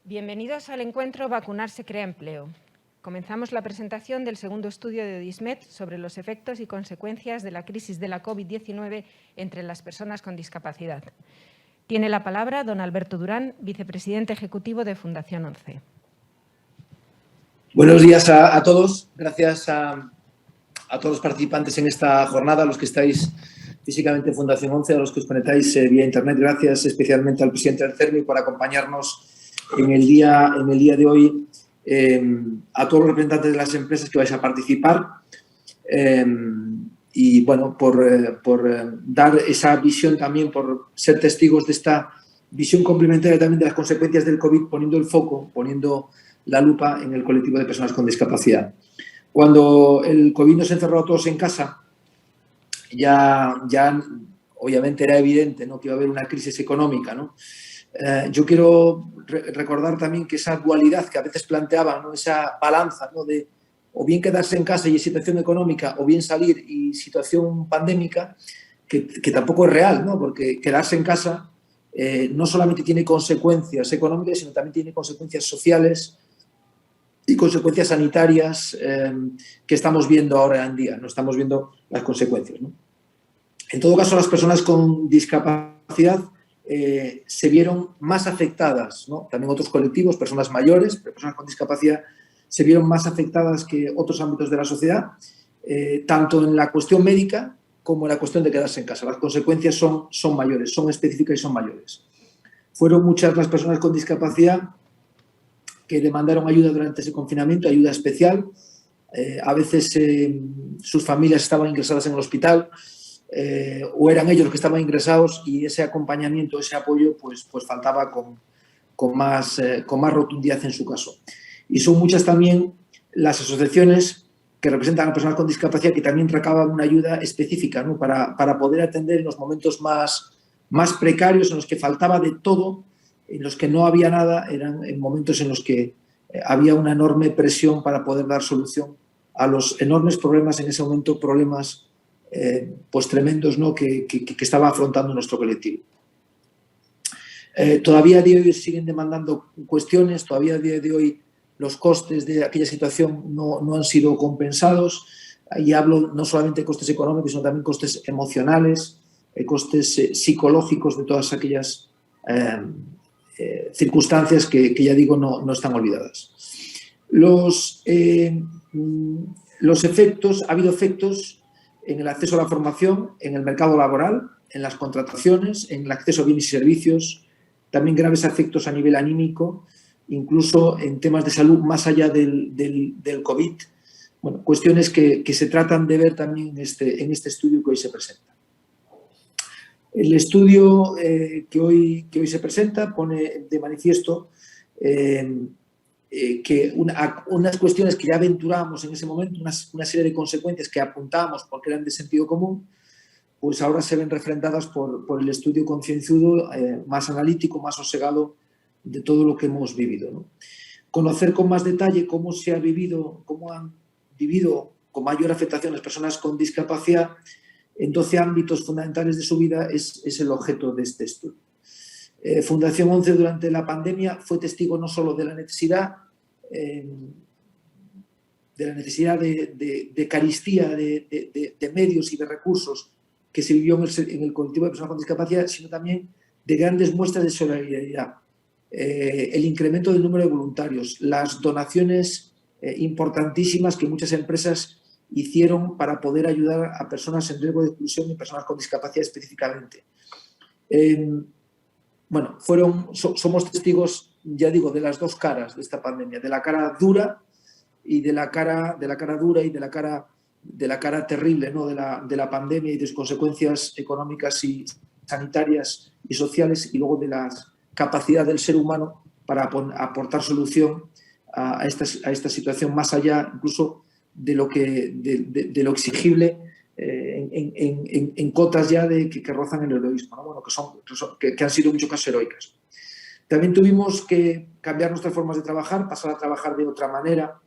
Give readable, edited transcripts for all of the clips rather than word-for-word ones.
Bienvenidos al encuentro Vacunarse crea empleo. Comenzamos la presentación del segundo estudio de Odismet sobre los efectos y consecuencias de la crisis de la COVID-19 entre las personas con discapacidad. Tiene la palabra don Alberto Durán, vicepresidente ejecutivo de Fundación 11. Buenos días a todos. Gracias a todos los participantes en esta jornada, a los que estáis físicamente en Fundación 11, a los que os conectáis vía Internet. Gracias especialmente al presidente del CERMI por acompañarnos en el día de hoy, a todos los representantes de las empresas que vais a participar y, bueno, por dar esa visión también, por ser testigos de esta visión complementaria también de las consecuencias del COVID, poniendo el foco, poniendo la lupa en el colectivo de personas con discapacidad. Cuando el COVID nos encerró a todos en casa, ya obviamente era evidente, ¿no?, que iba a haber una crisis económica, ¿no? Yo quiero recordar también que esa dualidad que a veces planteaban, ¿no?, esa balanza, ¿no?, de o bien quedarse en casa y situación económica, o bien salir y situación pandémica, que tampoco es real, ¿no?, porque quedarse en casa no solamente tiene consecuencias económicas, sino también tiene consecuencias sociales y consecuencias sanitarias que estamos viendo ahora en día. No estamos viendo las consecuencias, ¿no? En todo caso, las personas con discapacidad se vieron más afectadas, ¿no? También otros colectivos, personas mayores, pero personas con discapacidad, se vieron más afectadas que otros ámbitos de la sociedad, tanto en la cuestión médica como en la cuestión de quedarse en casa. Las consecuencias son mayores, son específicas y son mayores. Fueron muchas las personas con discapacidad que demandaron ayuda durante ese confinamiento, ayuda especial. A veces sus familias estaban ingresadas en el hospital, o eran ellos los que estaban ingresados, y ese acompañamiento, ese apoyo, pues faltaba con más rotundidad en su caso. Y son muchas también las asociaciones que representan a personas con discapacidad que también recaban una ayuda específica, ¿no?, para poder atender en los momentos más precarios, en los que faltaba de todo, en los que no había nada. Eran en momentos en los que había una enorme presión para poder dar solución a los enormes problemas en ese momento, problemas pues tremendos, ¿no?, que estaba afrontando nuestro colectivo. Todavía a día de hoy siguen demandando cuestiones, todavía a día de hoy los costes de aquella situación no han sido compensados, y hablo no solamente de costes económicos, sino también costes emocionales, costes psicológicos, de todas aquellas circunstancias que ya digo no están olvidadas. Los efectos, ha habido efectos en el acceso a la formación, en el mercado laboral, en las contrataciones, en el acceso a bienes y servicios, también graves efectos a nivel anímico, incluso en temas de salud más allá del COVID. Bueno, cuestiones que se tratan de ver también en este estudio que hoy se presenta. El estudio que hoy se presenta pone de manifiesto que unas cuestiones que ya aventurábamos en ese momento, una serie de consecuencias que apuntábamos porque eran de sentido común, pues ahora se ven refrendadas por el estudio concienzudo, más analítico, más sosegado de todo lo que hemos vivido, ¿no? Conocer con más detalle cómo se ha vivido, cómo han vivido con mayor afectación las personas con discapacidad en 12 ámbitos fundamentales de su vida es el objeto de este estudio. Fundación 11 durante la pandemia fue testigo no solo de la necesidad de carestía de medios y de recursos que se vivió en el colectivo de personas con discapacidad, sino también de grandes muestras de solidaridad. El incremento del número de voluntarios, las donaciones importantísimas que muchas empresas hicieron para poder ayudar a personas en riesgo de exclusión y personas con discapacidad específicamente. Bueno, somos testigos, ya digo, de las dos caras de esta pandemia, de la cara dura y de la cara dura y de la cara terrible, ¿no?, de la pandemia y de sus consecuencias económicas y sanitarias y sociales, y luego de la capacidad del ser humano para aportar solución a esta situación, más allá incluso de lo exigible en cotas ya que rozan el heroísmo, ¿no? Bueno, que han sido en muchos casos heroicas. También tuvimos que cambiar nuestras formas de trabajar, pasar a trabajar de otra manera.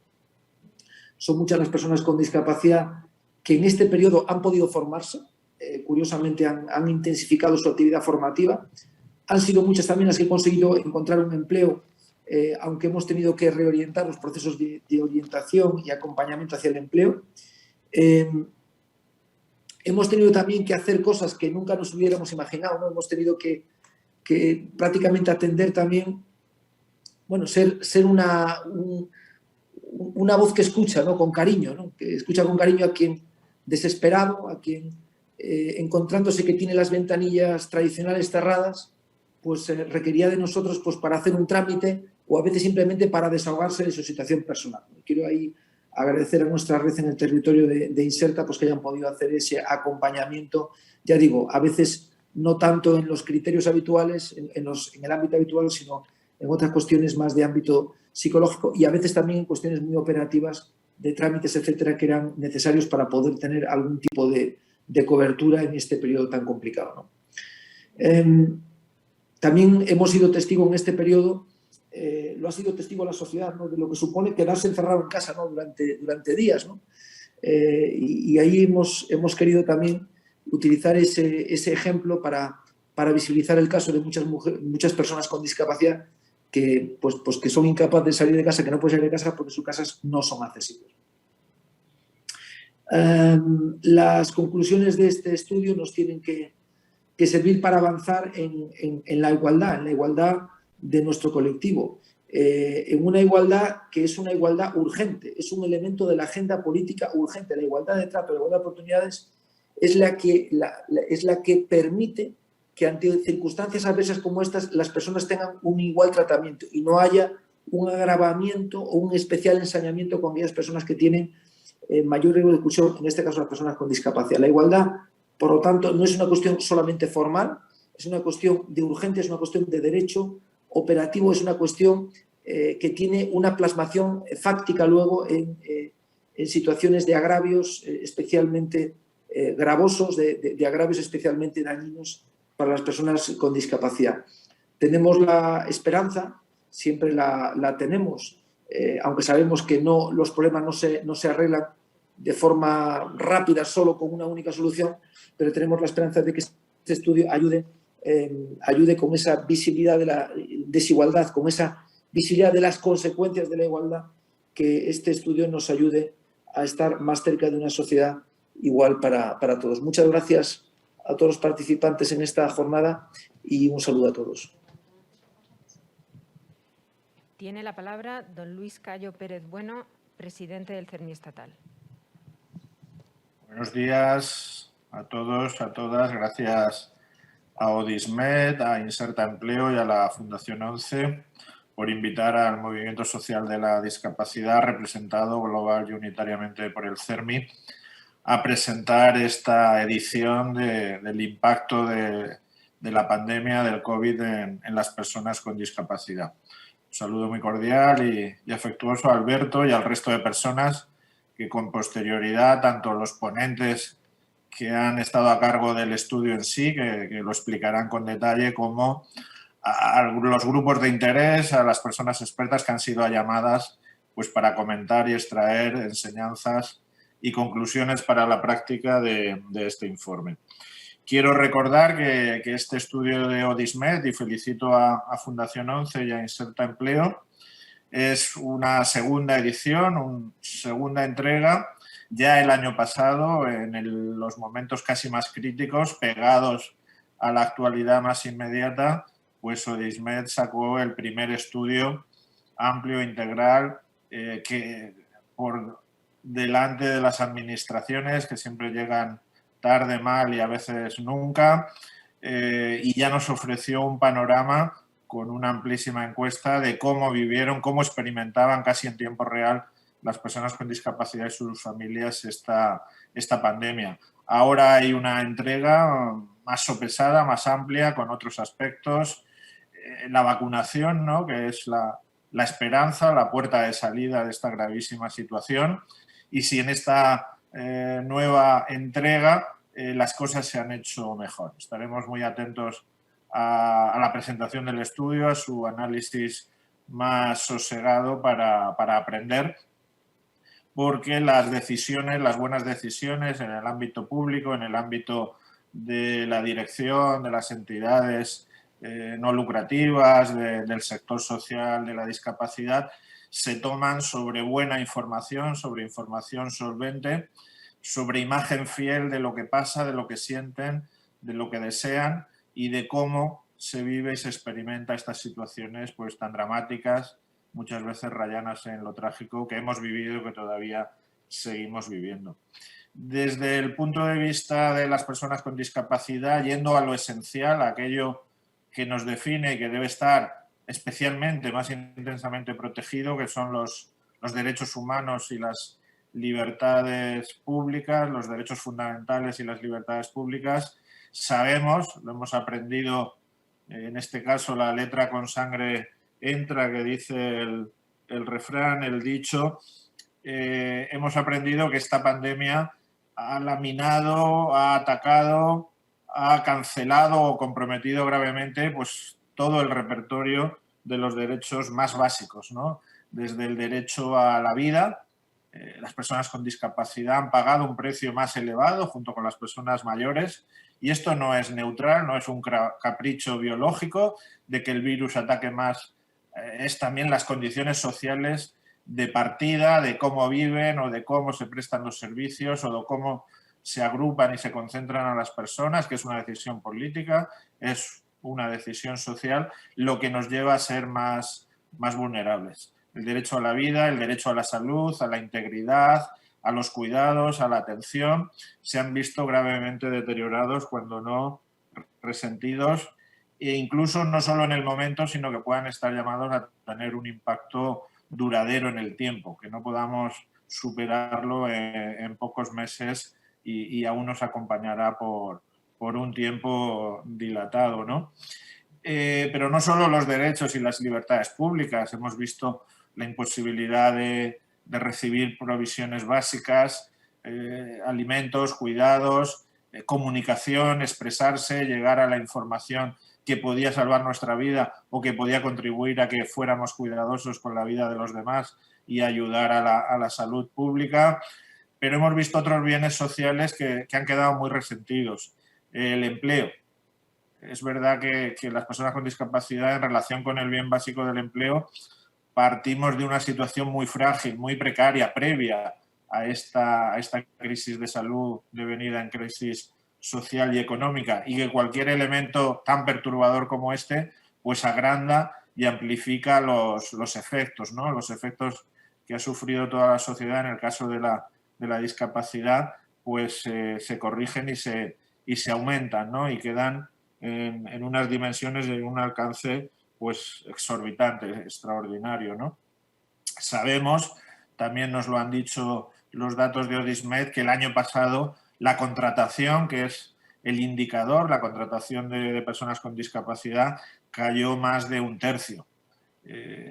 Son muchas las personas con discapacidad que en este periodo han podido formarse, curiosamente han intensificado su actividad formativa. Han sido muchas también las que han conseguido encontrar un empleo aunque hemos tenido que reorientar los procesos de orientación y acompañamiento hacia el empleo. Hemos tenido también que hacer cosas que nunca nos hubiéramos imaginado, ¿no? Hemos tenido que prácticamente atender también, bueno, ser una voz que escucha, ¿no? Con cariño, ¿no? Que escucha con cariño a quien desesperado, a quien encontrándose que tiene las ventanillas tradicionales cerradas, pues requería de nosotros pues, para hacer un trámite o a veces simplemente para desahogarse de su situación personal. Quiero ahí agradecer a nuestra red en el territorio de Inserta pues, que hayan podido hacer ese acompañamiento, ya digo, a veces no tanto en los criterios habituales, en el ámbito habitual, sino en otras cuestiones más de ámbito psicológico y a veces también en cuestiones muy operativas de trámites, etcétera, que eran necesarios para poder tener algún tipo de cobertura en este periodo tan complicado, ¿no? También hemos sido testigo en este periodo, lo ha sido testigo la sociedad, ¿no? De lo que supone quedarse encerrado en casa, ¿no? durante días, ¿no? Y ahí hemos querido también utilizar ese ejemplo para visibilizar el caso de muchas personas con discapacidad que son incapaces de salir de casa, que no pueden salir de casa porque sus casas no son accesibles. Las conclusiones de este estudio nos tienen que servir para avanzar en la igualdad de nuestro colectivo, en una igualdad que es una igualdad urgente, es un elemento de la agenda política urgente. La igualdad de trato, la igualdad de oportunidades es la que permite que ante circunstancias adversas como estas las personas tengan un igual tratamiento y no haya un agravamiento o un especial ensañamiento con aquellas personas que tienen mayor riesgo de exclusión, en este caso las personas con discapacidad. La igualdad, por lo tanto, no es una cuestión solamente formal, es una cuestión de urgencia, es una cuestión de derecho operativo, es una cuestión que tiene una plasmación fáctica luego en situaciones de agravios especialmente gravosos, de agravios especialmente dañinos para las personas con discapacidad. Tenemos la esperanza, siempre la tenemos, aunque sabemos que los problemas no se arreglan de forma rápida solo con una única solución, pero tenemos la esperanza de que este estudio ayude con esa visibilidad de la desigualdad, con esa visibilidad de las consecuencias de la igualdad, que este estudio nos ayude a estar más cerca de una sociedad igual para todos. Muchas gracias a todos los participantes en esta jornada y un saludo a todos. Tiene la palabra don Luis Cayo Pérez Bueno, presidente del CERMI estatal. Buenos días a todos, a todas. Gracias a Odismed, a Inserta Empleo y a la Fundación 11 por invitar al movimiento social de la discapacidad, representado global y unitariamente por el CERMI, a presentar esta edición del impacto de la pandemia del COVID en las personas con discapacidad. Un saludo muy cordial y afectuoso a Alberto y al resto de personas que con posterioridad, tanto los ponentes que han estado a cargo del estudio en sí, que lo explicarán con detalle, como a los grupos de interés, a las personas expertas que han sido llamadas pues, para comentar y extraer enseñanzas y conclusiones para la práctica de este informe. Quiero recordar que este estudio de Odismed, y felicito a Fundación 11 y a Inserta Empleo, es una segunda edición, una segunda entrega. Ya el año pasado, en los momentos casi más críticos, pegados a la actualidad más inmediata, pues Odismed sacó el primer estudio amplio, integral, que por delante de las administraciones, que siempre llegan tarde, mal y a veces nunca, y ya nos ofreció un panorama con una amplísima encuesta de cómo vivieron, cómo experimentaban casi en tiempo real las personas con discapacidad y sus familias esta pandemia. Ahora hay una entrega más sopesada, más amplia, con otros aspectos. La vacunación, ¿no? Que es la esperanza, la puerta de salida de esta gravísima situación. Y si en esta nueva entrega las cosas se han hecho mejor. Estaremos muy atentos a la presentación del estudio, a su análisis más sosegado para aprender, porque las decisiones, las buenas decisiones en el ámbito público, en el ámbito de la dirección, de las entidades no lucrativas del sector social de la discapacidad se toman sobre buena información, sobre información solvente, sobre imagen fiel de lo que pasa, de lo que sienten, de lo que desean y de cómo se vive y se experimenta estas situaciones pues tan dramáticas, muchas veces rayanas en lo trágico que hemos vivido y que todavía seguimos viviendo. Desde el punto de vista de las personas con discapacidad, yendo a lo esencial, a aquello que nos define y que debe estar especialmente, más intensamente protegido, que son los derechos humanos y las libertades públicas, los derechos fundamentales y las libertades públicas. Sabemos, lo hemos aprendido, en este caso la letra con sangre entra, que dice el refrán, el dicho, hemos aprendido que esta pandemia ha laminado, ha atacado, ha cancelado o comprometido gravemente pues, todo el repertorio de los derechos más básicos, ¿no? Desde el derecho a la vida, las personas con discapacidad han pagado un precio más elevado junto con las personas mayores y esto no es neutral, no es un capricho biológico de que el virus ataque más, es también las condiciones sociales de partida, de cómo viven o de cómo se prestan los servicios o de cómo se agrupan y se concentran a las personas, que es una decisión política, es una decisión social, lo que nos lleva a ser más vulnerables. El derecho a la vida, el derecho a la salud, a la integridad, a los cuidados, a la atención, se han visto gravemente deteriorados, cuando no resentidos, e incluso no solo en el momento, sino que puedan estar llamados a tener un impacto duradero en el tiempo, que no podamos superarlo en pocos meses y aún nos acompañará por un tiempo dilatado, ¿no? Pero no solo los derechos y las libertades públicas, hemos visto la imposibilidad de recibir provisiones básicas, alimentos, cuidados, comunicación, expresarse, llegar a la información que podía salvar nuestra vida o que podía contribuir a que fuéramos cuidadosos con la vida de los demás y ayudar a la salud pública. Pero hemos visto otros bienes sociales que han quedado muy resentidos. El empleo. Es verdad que las personas con discapacidad, en relación con el bien básico del empleo, partimos de una situación muy frágil, muy precaria, previa a esta crisis de salud devenida en crisis social y económica, y que cualquier elemento tan perturbador como este pues agranda y amplifica los efectos, ¿no? Los efectos que ha sufrido toda la sociedad en el caso de la discapacidad pues se corrigen y se aumentan, ¿no? Y quedan en unas dimensiones de un alcance pues exorbitante, extraordinario, ¿no? Sabemos, también nos lo han dicho los datos de Odismed, que el año pasado la contratación, que es el indicador, la contratación de personas con discapacidad, cayó más de un tercio.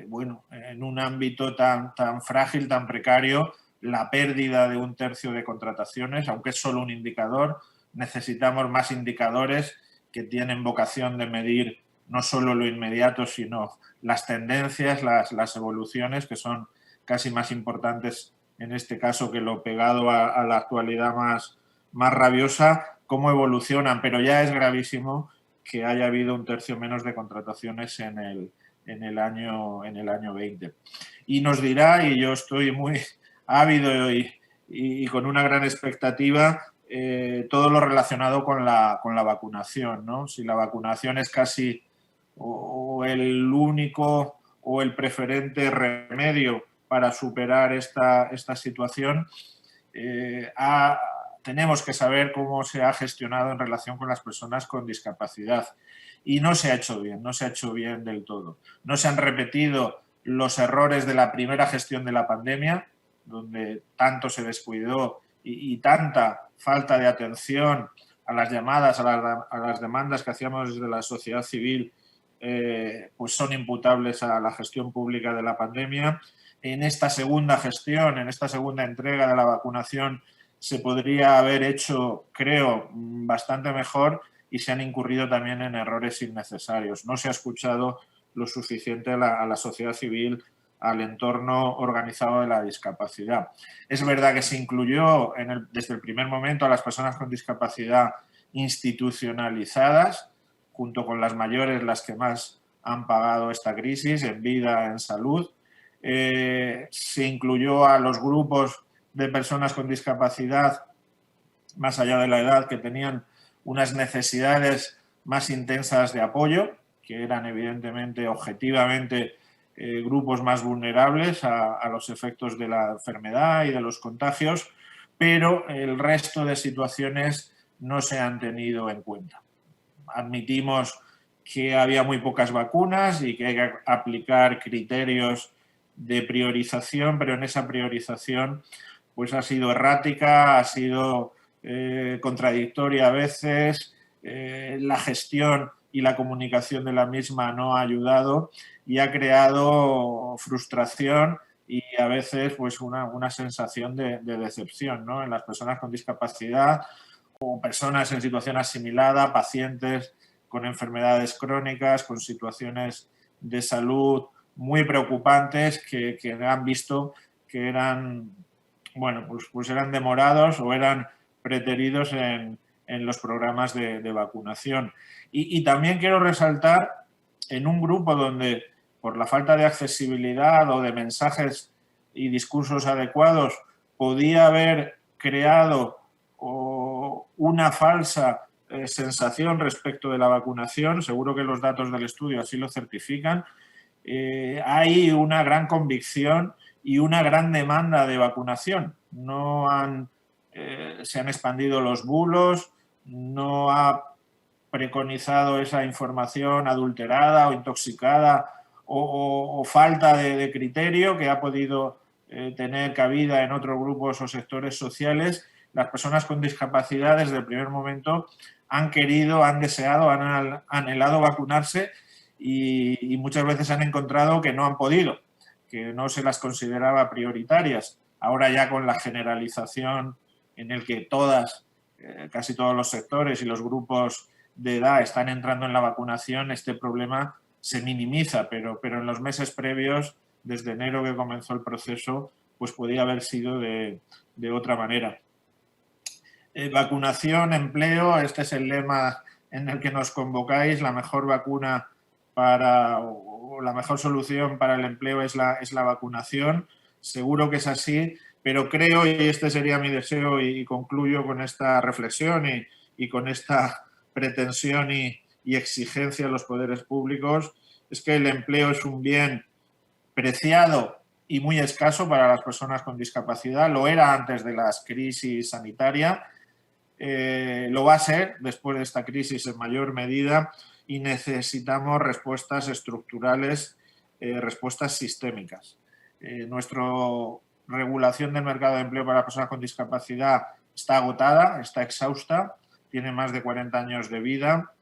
Bueno, en un ámbito tan frágil, tan precario, la pérdida de un tercio de contrataciones, aunque es solo un indicador, necesitamos más indicadores que tienen vocación de medir no solo lo inmediato, sino las tendencias, las evoluciones, que son casi más importantes en este caso que lo pegado a la actualidad más rabiosa, cómo evolucionan. Pero ya es gravísimo que haya habido un tercio menos de contrataciones en el año 20. Y nos dirá, y yo estoy muy ávido y con una gran expectativa, todo lo relacionado con la vacunación, ¿no? Si la vacunación es casi o el único o el preferente remedio para superar esta situación, tenemos que saber cómo se ha gestionado en relación con las personas con discapacidad. Y no se ha hecho bien, no se ha hecho bien del todo. No se han repetido los errores de la primera gestión de la pandemia, donde tanto se descuidó y tanta falta de atención a las llamadas, a las demandas que hacíamos desde la sociedad civil, pues son imputables a la gestión pública de la pandemia. En esta segunda gestión, en esta segunda entrega de la vacunación, se podría haber hecho, creo, bastante mejor y se han incurrido también en errores innecesarios. No se ha escuchado lo suficiente a la sociedad civil, al entorno organizado de la discapacidad. Es verdad que se incluyó desde el primer momento a las personas con discapacidad institucionalizadas, junto con las mayores, las que más han pagado esta crisis en vida, en salud. Se incluyó a los grupos de personas con discapacidad, más allá de la edad, que tenían unas necesidades más intensas de apoyo, que eran evidentemente, objetivamente, grupos más vulnerables a los efectos de la enfermedad y de los contagios, pero el resto de situaciones no se han tenido en cuenta. Admitimos que había muy pocas vacunas y que hay que aplicar criterios de priorización, pero en esa priorización pues ha sido errática, ha sido contradictoria a veces, la gestión y la comunicación de la misma no ha ayudado y ha creado frustración y a veces pues una sensación de decepción, ¿no?, en las personas con discapacidad o personas en situación asimilada, pacientes con enfermedades crónicas, con situaciones de salud muy preocupantes que han visto que eran, bueno, pues eran demorados o eran preteridos en los programas de vacunación. Y también quiero resaltar en un grupo donde por la falta de accesibilidad o de mensajes y discursos adecuados podía haber creado una falsa sensación respecto de la vacunación, seguro que los datos del estudio así lo certifican, hay una gran convicción y una gran demanda de vacunación. Se han expandido los bulos, no ha preconizado esa información adulterada o intoxicada o falta de criterio que ha podido tener cabida en otros grupos o sectores sociales. Las personas con discapacidad desde el primer momento han querido, han deseado, han anhelado vacunarse y muchas veces han encontrado que no han podido, que no se las consideraba prioritarias. Ahora ya con la generalización en el que casi todos los sectores y los grupos de edad están entrando en la vacunación, este problema se minimiza, pero en los meses previos, desde enero que comenzó el proceso, pues podía haber sido de otra manera. Vacunación, empleo, este es el lema en el que nos convocáis. La mejor vacuna o la mejor solución para el empleo es la vacunación. Seguro que es así, pero creo, y este sería mi deseo, y concluyo con esta reflexión y con esta pretensión y exigencia a los poderes públicos, es que el empleo es un bien preciado y muy escaso para las personas con discapacidad. Lo era antes de la crisis sanitaria, lo va a ser después de esta crisis en mayor medida y necesitamos respuestas estructurales, respuestas sistémicas. Nuestra regulación del mercado de empleo para personas con discapacidad está agotada, está exhausta, tiene más de 40 años de vida,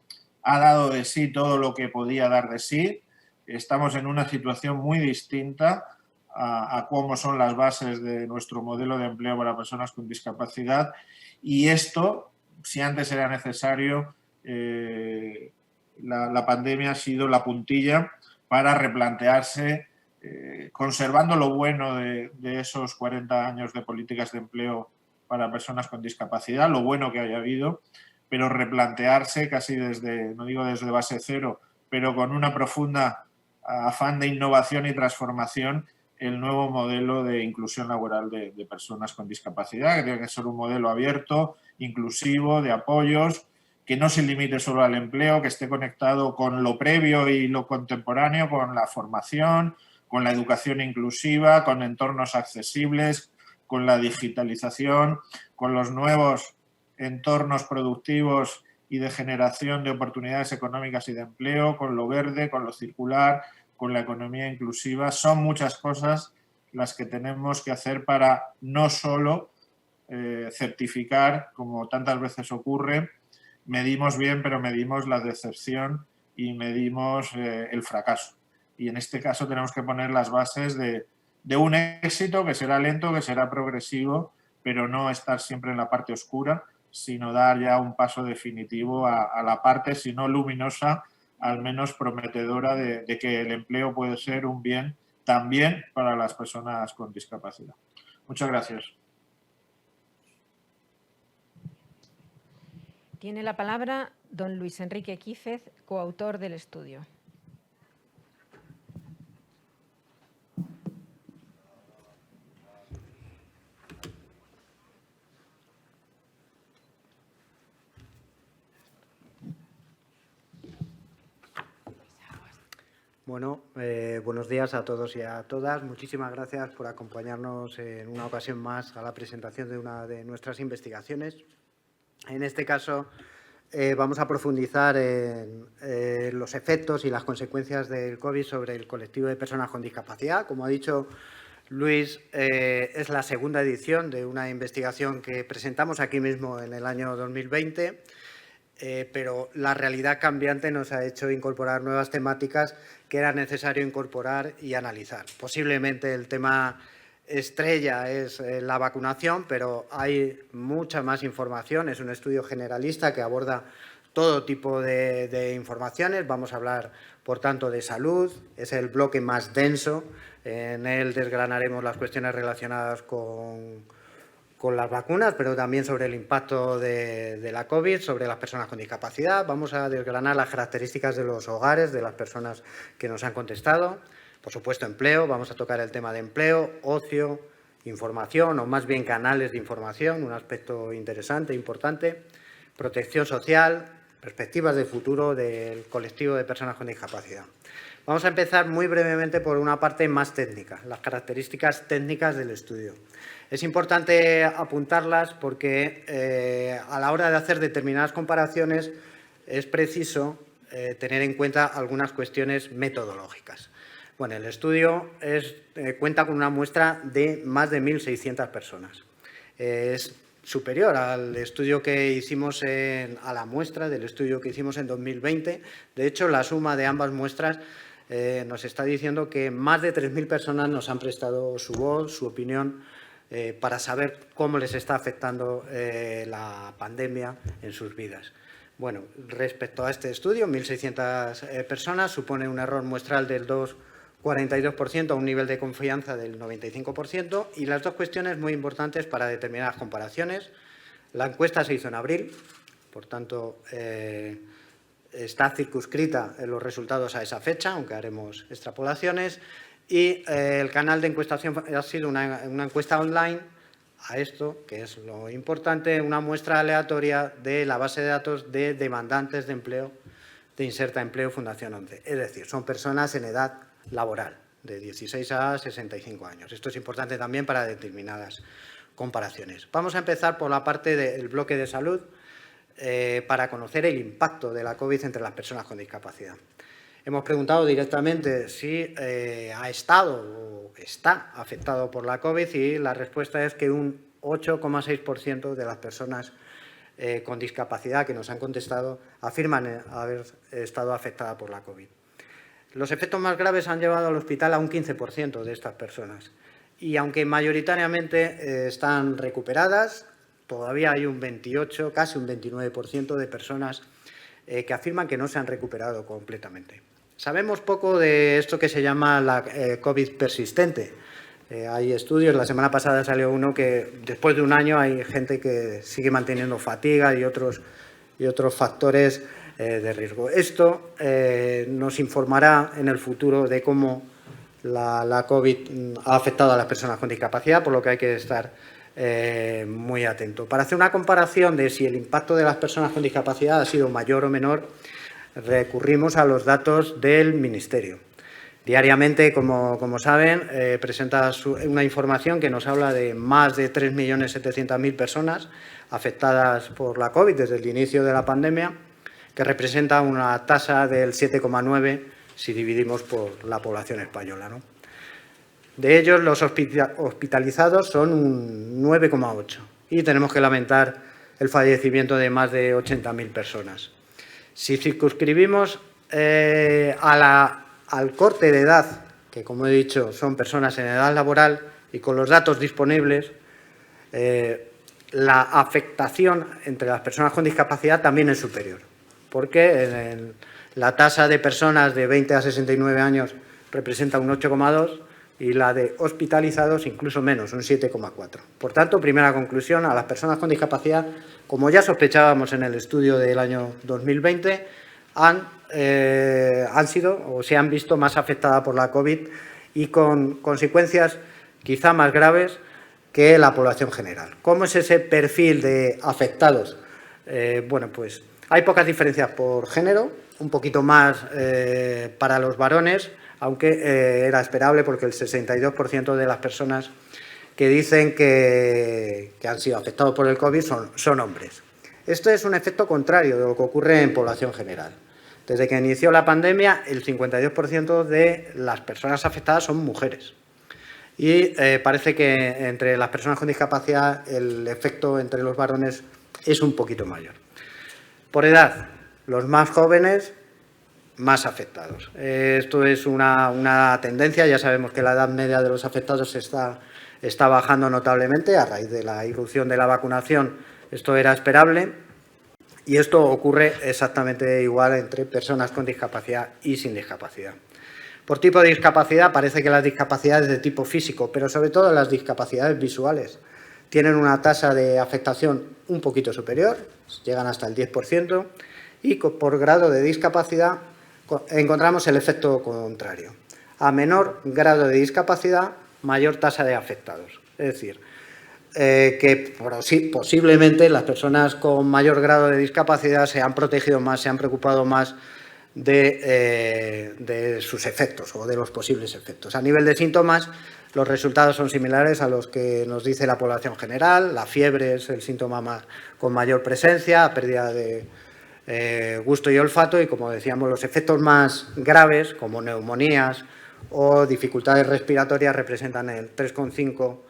ha dado de sí todo lo que podía dar de sí. Estamos en una situación muy distinta a cómo son las bases de nuestro modelo de empleo para personas con discapacidad y esto, si antes era necesario, la pandemia ha sido la puntilla para replantearse, conservando lo bueno de esos 40 años de políticas de empleo para personas con discapacidad, lo bueno que haya habido, pero replantearse casi desde, no digo desde base cero, pero con una profunda afán de innovación y transformación el nuevo modelo de inclusión laboral de personas con discapacidad, que tiene que ser un modelo abierto, inclusivo, de apoyos, que no se limite solo al empleo, que esté conectado con lo previo y lo contemporáneo, con la formación, con la educación inclusiva, con entornos accesibles, con la digitalización, con los nuevos entornos productivos y de generación de oportunidades económicas y de empleo, con lo verde, con lo circular, con la economía inclusiva. Son muchas cosas las que tenemos que hacer para no solo certificar, como tantas veces ocurre, medimos bien, pero medimos la decepción y medimos el fracaso. Y en este caso tenemos que poner las bases de un éxito que será lento, que será progresivo, pero no estar siempre en la parte oscura, sino dar ya un paso definitivo a la parte, si no luminosa, al menos prometedora de que el empleo puede ser un bien también para las personas con discapacidad. Muchas gracias. Tiene la palabra don Luis Enrique Quífez, coautor del estudio. Bueno, buenos días a todos y a todas. Muchísimas gracias por acompañarnos en una ocasión más a la presentación de una de nuestras investigaciones. En este caso, vamos a profundizar en los efectos y las consecuencias del COVID sobre el colectivo de personas con discapacidad. Como ha dicho Luis, es la segunda edición de una investigación que presentamos aquí mismo en el año 2020, pero la realidad cambiante nos ha hecho incorporar nuevas temáticas que era necesario incorporar y analizar. Posiblemente el tema estrella es la vacunación, pero hay mucha más información. Es un estudio generalista que aborda todo tipo de informaciones. Vamos a hablar, por tanto, de salud. Es el bloque más denso. En él desgranaremos las cuestiones relacionadas con las vacunas, pero también sobre el impacto de la COVID sobre las personas con discapacidad. Vamos a desgranar las características de los hogares de las personas que nos han contestado. Por supuesto, empleo. Vamos a tocar el tema de empleo, ocio, información, o más bien canales de información, un aspecto interesante, importante. Protección social, perspectivas de futuro del colectivo de personas con discapacidad. Vamos a empezar muy brevemente por una parte más técnica, las características técnicas del estudio. Es importante apuntarlas porque a la hora de hacer determinadas comparaciones es preciso tener en cuenta algunas cuestiones metodológicas. Bueno, el estudio cuenta con una muestra de más de 1.600 personas. Es superior al estudio que hicimos a la muestra del estudio que hicimos en 2020. De hecho, la suma de ambas muestras nos está diciendo que más de 3.000 personas nos han prestado su voz, su opinión, para saber cómo les está afectando la pandemia en sus vidas. Bueno, respecto a este estudio, 1.600 personas supone un error muestral del 2,42% a un nivel de confianza del 95%, y las dos cuestiones muy importantes para determinadas comparaciones. La encuesta se hizo en abril, por tanto, está circunscrita en los resultados a esa fecha, aunque haremos extrapolaciones. Y el canal de encuestación ha sido una encuesta online a esto, que es lo importante, una muestra aleatoria de la base de datos de demandantes de empleo de Inserta Empleo Fundación 11. Es decir, son personas en edad laboral, de 16 a 65 años. Esto es importante también para determinadas comparaciones. Vamos a empezar por la parte del bloque de salud para conocer el impacto de la COVID entre las personas con discapacidad. Hemos preguntado directamente si ha estado o está afectado por la COVID, y la respuesta es que un 8,6% de las personas con discapacidad que nos han contestado afirman haber estado afectadas por la COVID. Los efectos más graves han llevado al hospital a un 15% de estas personas, y aunque mayoritariamente están recuperadas, todavía hay un 28, casi un 29% de personas que afirman que no se han recuperado completamente. Sabemos poco de esto que se llama la COVID persistente. Hay estudios, la semana pasada salió uno que después de un año hay gente que sigue manteniendo fatiga y otros factores de riesgo. Esto nos informará en el futuro de cómo la COVID ha afectado a las personas con discapacidad, por lo que hay que estar muy atento. Para hacer una comparación de si el impacto de las personas con discapacidad ha sido mayor o menor, recurrimos a los datos del Ministerio. Diariamente, como saben, presenta una información que nos habla de más de 3.700.000 personas afectadas por la COVID desde el inicio de la pandemia, que representa una tasa del 7,9 si dividimos por la población española, ¿no? De ellos, los hospitalizados son un 9,8, y tenemos que lamentar el fallecimiento de más de 80.000 personas. Si circunscribimos al corte de edad, que como he dicho son personas en edad laboral, y con los datos disponibles, la afectación entre las personas con discapacidad también es superior, porque la tasa de personas de 20 a 69 años representa un 8,2, y la de hospitalizados incluso menos, un 7,4. Por tanto, primera conclusión, a las personas con discapacidad, como ya sospechábamos en el estudio del año 2020, han sido o se han visto más afectadas por la COVID y con consecuencias quizá más graves que la población general. ¿Cómo es ese perfil de afectados? Bueno, pues hay pocas diferencias por género, un poquito más para los varones, aunque era esperable porque el 62% de las personas que dicen que han sido afectados por el COVID son hombres. Esto es un efecto contrario de lo que ocurre en población general. Desde que inició la pandemia, el 52% de las personas afectadas son mujeres. Y parece que entre las personas con discapacidad el efecto entre los varones es un poquito mayor. Por edad, los más jóvenes, más afectados. Esto es una tendencia. Ya sabemos que la edad media de los afectados está bajando notablemente a raíz de la irrupción de la vacunación. Esto era esperable. Y esto ocurre exactamente igual entre personas con discapacidad y sin discapacidad. Por tipo de discapacidad, parece que las discapacidades de tipo físico, pero sobre todo las discapacidades visuales, tienen una tasa de afectación un poquito superior, llegan hasta el 10%, y por grado de discapacidad encontramos el efecto contrario. A menor grado de discapacidad, mayor tasa de afectados. Es decir, que posiblemente las personas con mayor grado de discapacidad se han protegido más, se han preocupado más de sus efectos o de los posibles efectos. A nivel de síntomas, los resultados son similares a los que nos dice la población general. La fiebre es el síntoma con mayor presencia, pérdida de gusto y olfato y, como decíamos, los efectos más graves, como neumonías o dificultades respiratorias, representan el 3,5%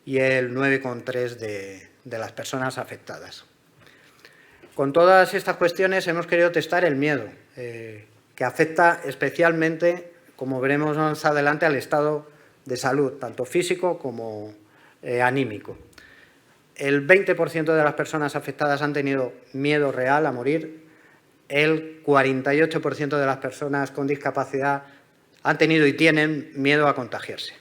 y el 9,3% de las personas afectadas. Con todas estas cuestiones hemos querido testar el miedo, que afecta especialmente, como veremos más adelante, al estado de salud, tanto físico como anímico. El 20% de las personas afectadas han tenido miedo real a morir, el 48% de las personas con discapacidad han tenido y tienen miedo a contagiarse.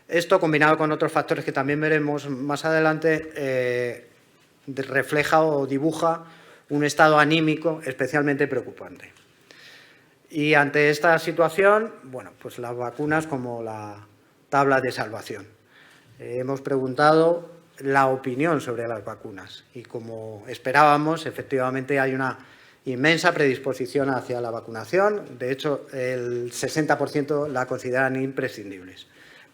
Esto, combinado con otros factores que también veremos más adelante, refleja o dibuja un estado anímico especialmente preocupante. Y ante esta situación, bueno, pues las vacunas como la tabla de salvación. Hemos preguntado la opinión sobre las vacunas y, como esperábamos, efectivamente hay una inmensa predisposición hacia la vacunación. De hecho, el 60% la consideran imprescindibles.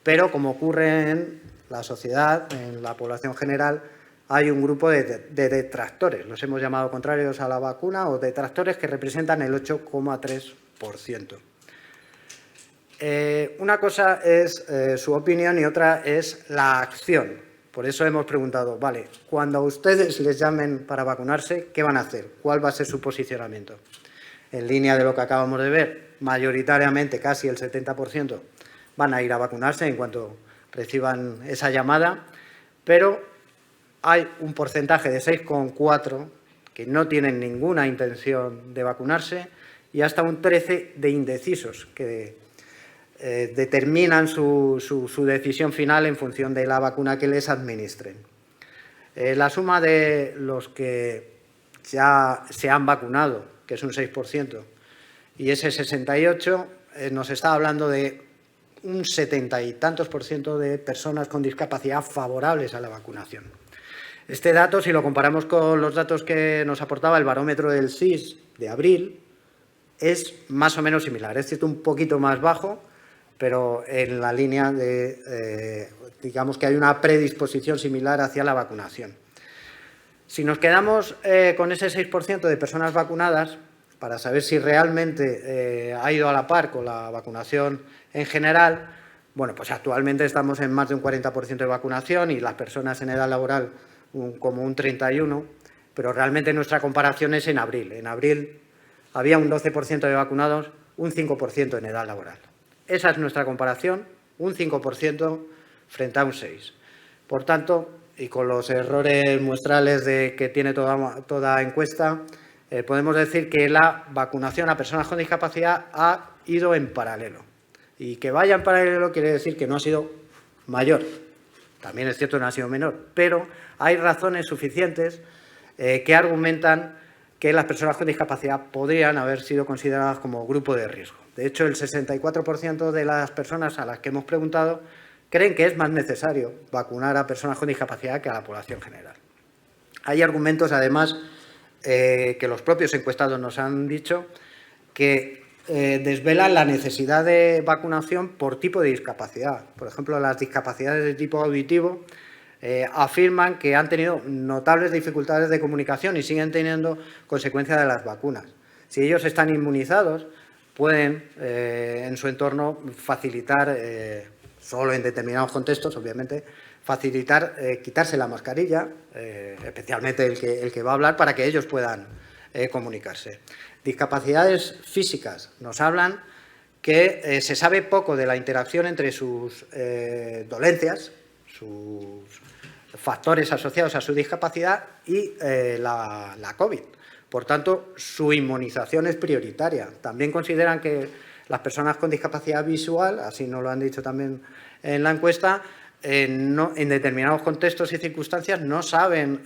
Pero, como ocurre en la sociedad, en la población general, hay un grupo de detractores. Los hemos llamado contrarios a la vacuna o detractores, que representan el 8,3%. Una cosa es su opinión y otra es la acción. Por eso hemos preguntado, vale, cuando a ustedes les llamen para vacunarse, ¿qué van a hacer? ¿Cuál va a ser su posicionamiento? En línea de lo que acabamos de ver, mayoritariamente, casi el 70%, van a ir a vacunarse en cuanto reciban esa llamada, pero hay un porcentaje de 6,4% que no tienen ninguna intención de vacunarse y hasta un 13% de indecisos que determinan su decisión final en función de la vacuna que les administren. La suma de los que ya se han vacunado, que es un 6%, y ese 68%, nos está hablando de un 70 y tantos % de personas con discapacidad favorables a la vacunación. Este dato, si lo comparamos con los datos que nos aportaba el barómetro del SIS de abril, es más o menos similar. Es cierto, un poquito más bajo, pero en la línea de, digamos que hay una predisposición similar hacia la vacunación. Si nos quedamos con ese 6% de personas vacunadas, para saber si realmente ha ido a la par con la vacunación en general, bueno, pues actualmente estamos en más de un 40% de vacunación y las personas en edad laboral como un 31%, pero realmente nuestra comparación es en abril. En abril había un 12% de vacunados, un 5% en edad laboral. Esa es nuestra comparación, un 5% frente a un 6%. Por tanto, y con los errores muestrales que tiene toda encuesta, podemos decir que la vacunación a personas con discapacidad ha ido en paralelo. Y que vaya en paralelo quiere decir que no ha sido mayor. También es cierto que no ha sido menor, pero hay razones suficientes que argumentan que las personas con discapacidad podrían haber sido consideradas como grupo de riesgo. De hecho, el 64% de las personas a las que hemos preguntado creen que es más necesario vacunar a personas con discapacidad que a la población general. Hay argumentos, además, que los propios encuestados nos han dicho que desvelan la necesidad de vacunación por tipo de discapacidad. Por ejemplo, las discapacidades de tipo auditivo afirman que han tenido notables dificultades de comunicación y siguen teniendo consecuencias de las vacunas. Si ellos están inmunizados, pueden en su entorno facilitar, solo en determinados contextos, obviamente, facilitar quitarse la mascarilla, especialmente el que va a hablar, para que ellos puedan comunicarse. Discapacidades físicas nos hablan que se sabe poco de la interacción entre sus dolencias, sus factores asociados a su discapacidad y la COVID. Por tanto, su inmunización es prioritaria. También consideran que las personas con discapacidad visual, así nos lo han dicho también en la encuesta, en determinados contextos y circunstancias no saben,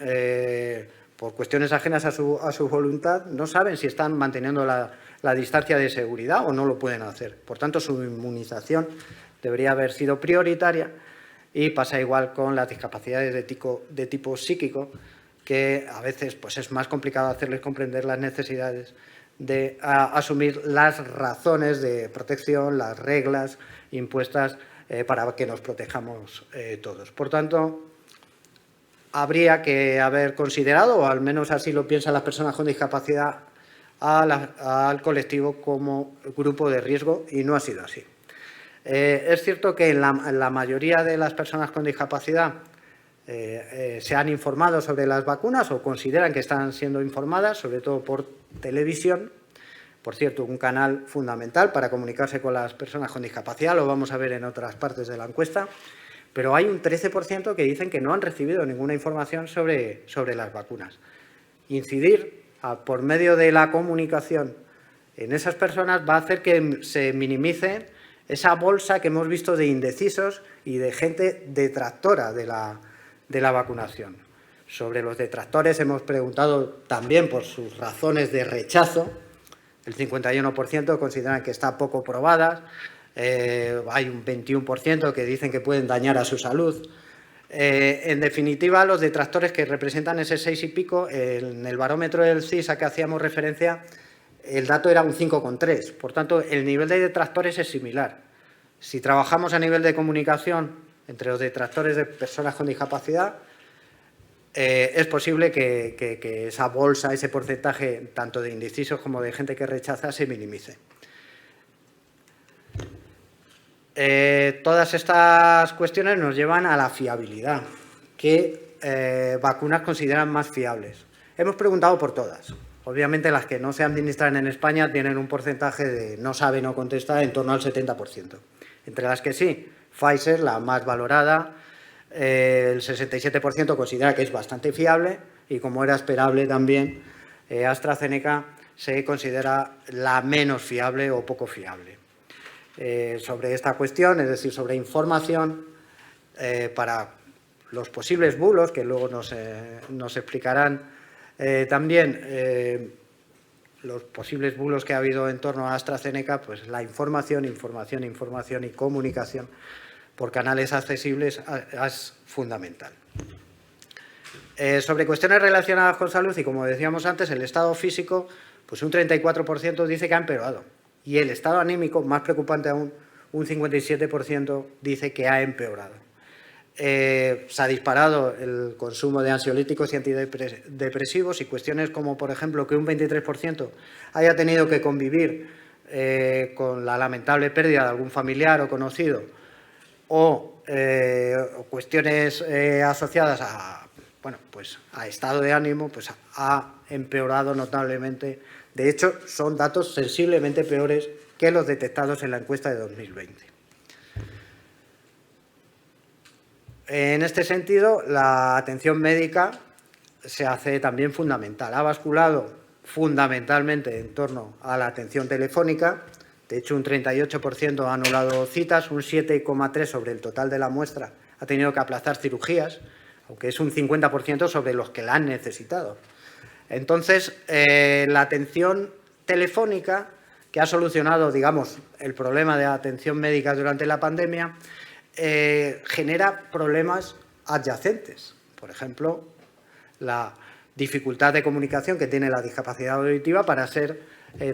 por cuestiones ajenas a su voluntad, no saben si están manteniendo la distancia de seguridad o no lo pueden hacer. Por tanto, su inmunización debería haber sido prioritaria y pasa igual con las discapacidades de tipo psíquico, que a veces pues, es más complicado hacerles comprender las necesidades de asumir las razones de protección, las reglas impuestas para que nos protejamos todos. Por tanto, habría que haber considerado, o al menos así lo piensan las personas con discapacidad, al colectivo como grupo de riesgo y no ha sido así. Es cierto que en la mayoría de las personas con discapacidad se han informado sobre las vacunas o consideran que están siendo informadas, sobre todo por televisión. Por cierto, un canal fundamental para comunicarse con las personas con discapacidad, lo vamos a ver en otras partes de la encuesta, pero hay un 13% que dicen que no han recibido ninguna información sobre las vacunas. Incidir por medio de la comunicación en esas personas va a hacer que se minimice esa bolsa que hemos visto de indecisos y de gente detractora de la vacunación. Sobre los detractores hemos preguntado también por sus razones de rechazo. El 51% consideran que está poco probadas. Hay un 21% que dicen que pueden dañar a su salud. En definitiva, los detractores, que representan ese 6 y pico, en el barómetro del CIS a que hacíamos referencia, el dato era un 5,3. Por tanto, el nivel de detractores es similar. Si trabajamos a nivel de comunicación entre los detractores de personas con discapacidad, es posible que esa bolsa, ese porcentaje, tanto de indecisos como de gente que rechaza, se minimice. Todas estas cuestiones nos llevan a la fiabilidad. ¿Qué vacunas consideran más fiables? Hemos preguntado por todas. Obviamente, las que no se administran en España tienen un porcentaje de no sabe, no contesta, en torno al 70%. Entre las que sí, Pfizer, la más valorada, el 67% considera que es bastante fiable y, como era esperable también, AstraZeneca se considera la menos fiable o poco fiable. Sobre esta cuestión, es decir, sobre información, para los posibles bulos, que luego nos explicarán también los posibles bulos que ha habido en torno a AstraZeneca, pues la información y comunicación por canales accesibles es fundamental. Sobre cuestiones relacionadas con salud, y como decíamos antes, el estado físico, pues un 34% dice que ha empeorado. Y el estado anímico, más preocupante aún, un 57% dice que ha empeorado. Se ha disparado el consumo de ansiolíticos y antidepresivos, y cuestiones como, por ejemplo, que un 23% haya tenido que convivir con la lamentable pérdida de algún familiar o conocido, o cuestiones asociadas a, bueno, pues a estado de ánimo, pues ha empeorado notablemente. De hecho, son datos sensiblemente peores que los detectados en la encuesta de 2020. En este sentido, la atención médica se hace también fundamental. Ha basculado fundamentalmente en torno a la atención telefónica, De hecho, un 38% ha anulado citas, un 7,3% sobre el total de la muestra ha tenido que aplazar cirugías, aunque es un 50% sobre los que la han necesitado. Entonces, la atención telefónica, que ha solucionado, digamos, el problema de atención médica durante la pandemia, genera problemas adyacentes. Por ejemplo, la dificultad de comunicación que tiene la discapacidad auditiva para ser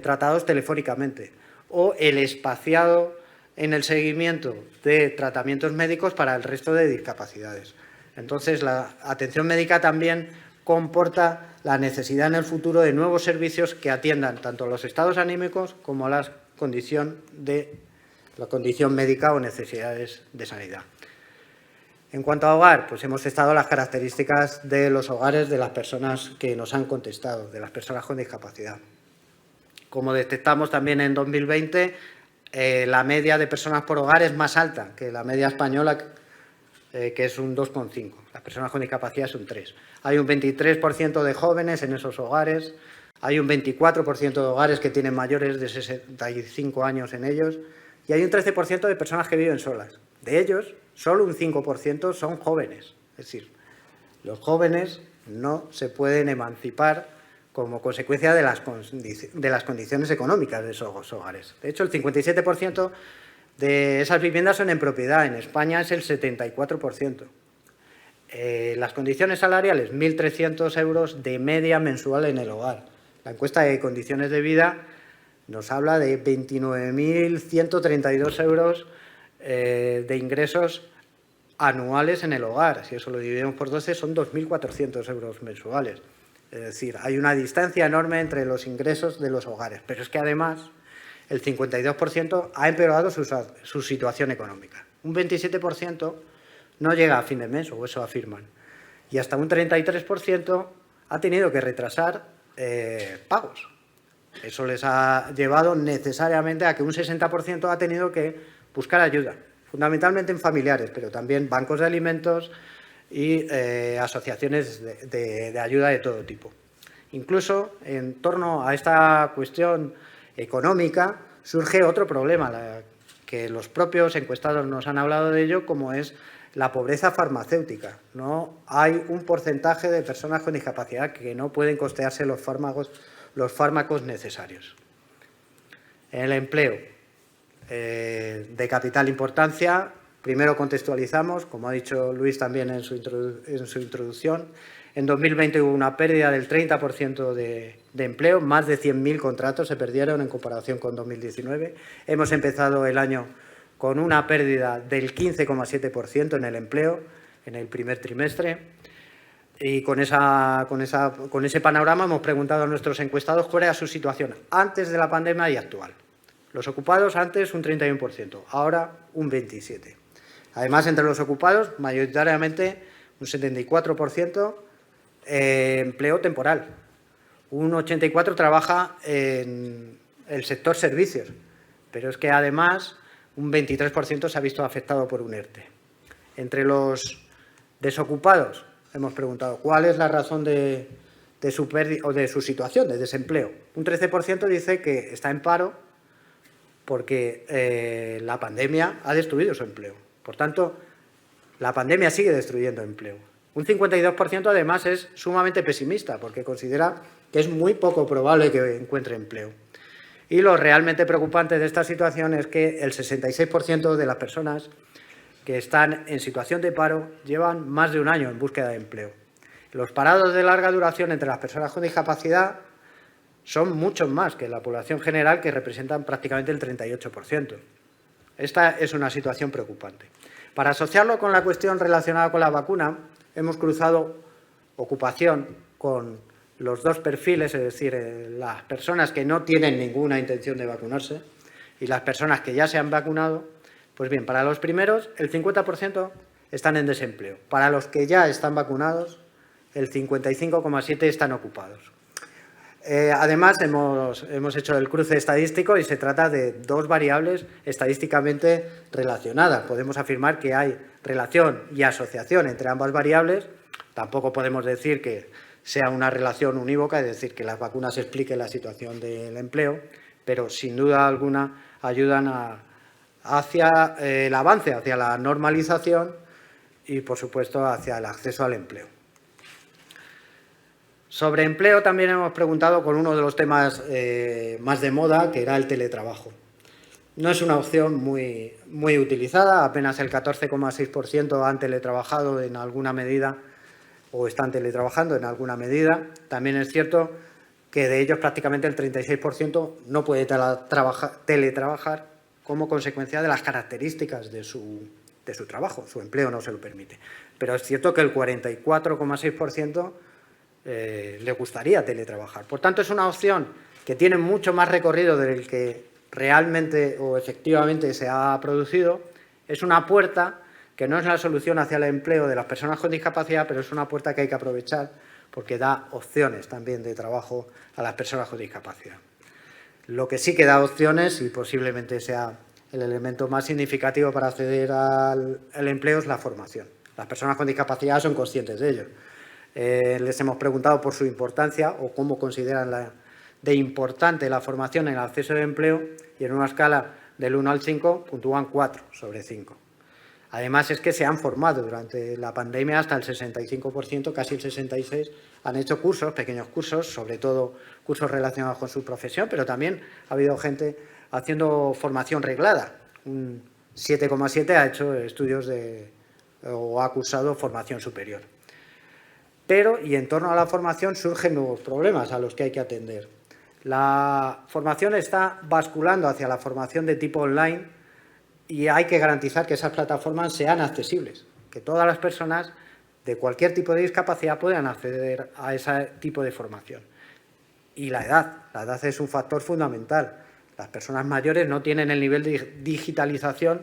tratados telefónicamente, o el espaciado en el seguimiento de tratamientos médicos para el resto de discapacidades. Entonces, la atención médica también comporta la necesidad en el futuro de nuevos servicios que atiendan tanto a los estados anímicos como a la condición médica o necesidades de sanidad. En cuanto a hogar, pues hemos testado las características de los hogares de las personas que nos han contestado, de las personas con discapacidad. Como detectamos también en 2020, la media de personas por hogar es más alta que la media española, que es un 2,5. Las personas con discapacidad es un 3. Hay un 23% de jóvenes en esos hogares, hay un 24% de hogares que tienen mayores de 65 años en ellos y hay un 13% de personas que viven solas. De ellos, solo un 5% son jóvenes. Es decir, los jóvenes no se pueden emancipar como consecuencia de las condiciones económicas de esos hogares. De hecho, el 57% de esas viviendas son en propiedad. En España es el 74%. Las condiciones salariales, 1.300 euros de media mensual en el hogar. La encuesta de condiciones de vida nos habla de 29.132 euros de ingresos anuales en el hogar. Si eso lo dividimos por 12, son 2.400 euros mensuales. Es decir, hay una distancia enorme entre los ingresos de los hogares. Pero es que además el 52% ha empeorado su situación económica. Un 27% no llega a fin de mes, o eso afirman. Y hasta un 33% ha tenido que retrasar pagos. Eso les ha llevado necesariamente a que un 60% ha tenido que buscar ayuda, fundamentalmente en familiares, pero también bancos de alimentos y asociaciones de ayuda de todo tipo. Incluso en torno a esta cuestión económica surge otro problema, que los propios encuestados nos han hablado de ello, como es la pobreza farmacéutica. No hay un porcentaje de personas con discapacidad que no pueden costearse los fármacos necesarios. En el empleo, de capital importancia, primero contextualizamos, como ha dicho Luis también en su introducción, en 2020 hubo una pérdida del 30% de empleo, más de 100.000 contratos se perdieron en comparación con 2019. Hemos empezado el año con una pérdida del 15,7% en el empleo en el primer trimestre. Y con ese panorama hemos preguntado a nuestros encuestados cuál era su situación antes de la pandemia y actual. Los ocupados antes un 31%, ahora un 27%. Además, entre los ocupados, mayoritariamente un 74% empleo temporal. Un 84% trabaja en el sector servicios, pero es que además un 23% se ha visto afectado por un ERTE. Entre los desocupados, hemos preguntado cuál es la razón de su pérdida o de su situación de desempleo. Un 13% dice que está en paro porque la pandemia ha destruido su empleo. Por tanto, la pandemia sigue destruyendo empleo. Un 52% además es sumamente pesimista porque considera que es muy poco probable que encuentre empleo. Y lo realmente preocupante de esta situación es que el 66% de las personas que están en situación de paro llevan más de un año en búsqueda de empleo. Los parados de larga duración entre las personas con discapacidad son muchos más que la población general, que representan prácticamente el 38%. Esta es una situación preocupante. Para asociarlo con la cuestión relacionada con la vacuna, hemos cruzado ocupación con los dos perfiles, es decir, las personas que no tienen ninguna intención de vacunarse y las personas que ya se han vacunado. Pues bien, para los primeros, el 50% están en desempleo. Para los que ya están vacunados, el 55,7% están ocupados. Además, hemos hecho el cruce estadístico y se trata de dos variables estadísticamente relacionadas. Podemos afirmar que hay relación y asociación entre ambas variables. Tampoco podemos decir que sea una relación unívoca, es decir, que las vacunas expliquen la situación del empleo, pero sin duda alguna ayudan hacia el avance, hacia la normalización y, por supuesto, hacia el acceso al empleo. Sobre empleo también hemos preguntado con uno de los temas más de moda, que era el teletrabajo. No es una opción muy utilizada, apenas el 14,6% han teletrabajado en alguna medida o están teletrabajando en alguna medida. También es cierto que de ellos prácticamente el 36% no puede teletrabajar como consecuencia de las características de su trabajo, su empleo no se lo permite. Pero es cierto que el 44,6% le gustaría teletrabajar. Por tanto, es una opción que tiene mucho más recorrido del que realmente o efectivamente se ha producido. Es una puerta que no es la solución hacia el empleo de las personas con discapacidad, pero es una puerta que hay que aprovechar porque da opciones también de trabajo a las personas con discapacidad. Lo que sí que da opciones, y posiblemente sea el elemento más significativo para acceder al empleo, es la formación. Las personas con discapacidad son conscientes de ello. Les hemos preguntado por su importancia o cómo consideran de importante la formación en el acceso al empleo y en una escala del 1 al 5 puntúan 4 sobre 5. Además, es que se han formado durante la pandemia hasta el 65%, casi el 66%, han hecho cursos, pequeños cursos, sobre todo cursos relacionados con su profesión, pero también ha habido gente haciendo formación reglada. Un 7,7 ha hecho estudios o ha cursado formación superior. Pero, y en torno a la formación, surgen nuevos problemas a los que hay que atender. La formación está basculando hacia la formación de tipo online y hay que garantizar que esas plataformas sean accesibles, que todas las personas de cualquier tipo de discapacidad puedan acceder a ese tipo de formación. Y la edad es un factor fundamental. Las personas mayores no tienen el nivel de digitalización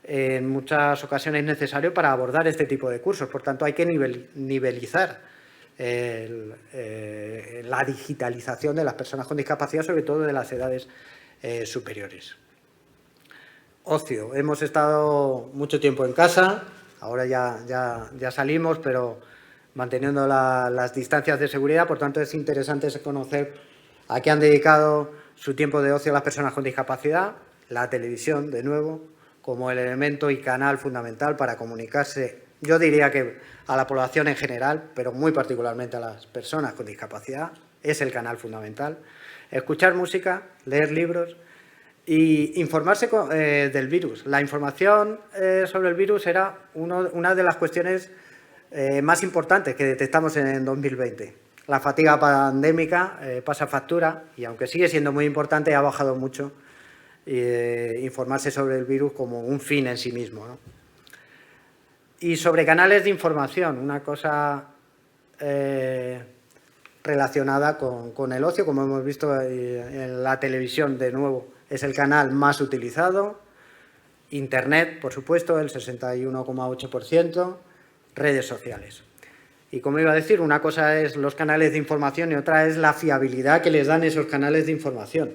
en muchas ocasiones necesario para abordar este tipo de cursos. Por tanto, hay que nivelizar la digitalización de las personas con discapacidad, sobre todo de las edades superiores. Ocio. Hemos estado mucho tiempo en casa, ahora ya salimos, pero manteniendo las distancias de seguridad. Por tanto, es interesante conocer a qué han dedicado su tiempo de ocio las personas con discapacidad. La televisión, de nuevo, como el elemento y canal fundamental para comunicarse, yo diría que a la población en general, pero muy particularmente a las personas con discapacidad, es el canal fundamental. Escuchar música, leer libros y informarse del virus. La información sobre el virus era una de las cuestiones más importantes que detectamos en 2020. La fatiga pandémica pasa factura y, aunque sigue siendo muy importante, ha bajado mucho informarse sobre el virus como un fin en sí mismo, ¿no? Y sobre canales de información, una cosa relacionada con el ocio, como hemos visto en la televisión, de nuevo, es el canal más utilizado. Internet, por supuesto, el 61,8%, redes sociales. Y como iba a decir, una cosa es los canales de información y otra es la fiabilidad que les dan esos canales de información.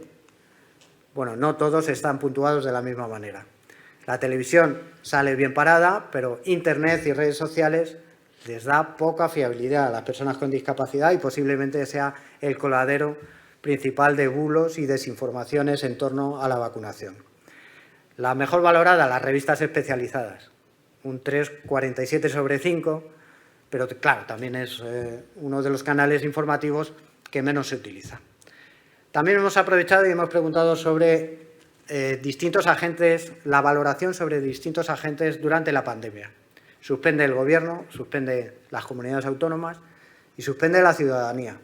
Bueno, no todos están puntuados de la misma manera. La televisión sale bien parada, pero Internet y redes sociales les da poca fiabilidad a las personas con discapacidad y posiblemente sea el coladero principal de bulos y desinformaciones en torno a la vacunación. La mejor valorada, las revistas especializadas, un 3,47 sobre 5, pero claro, también es uno de los canales informativos que menos se utiliza. También hemos aprovechado y hemos preguntado sobre distintos agentes, la valoración sobre distintos agentes durante la pandemia. Suspende el Gobierno, suspende las comunidades autónomas y suspende la ciudadanía.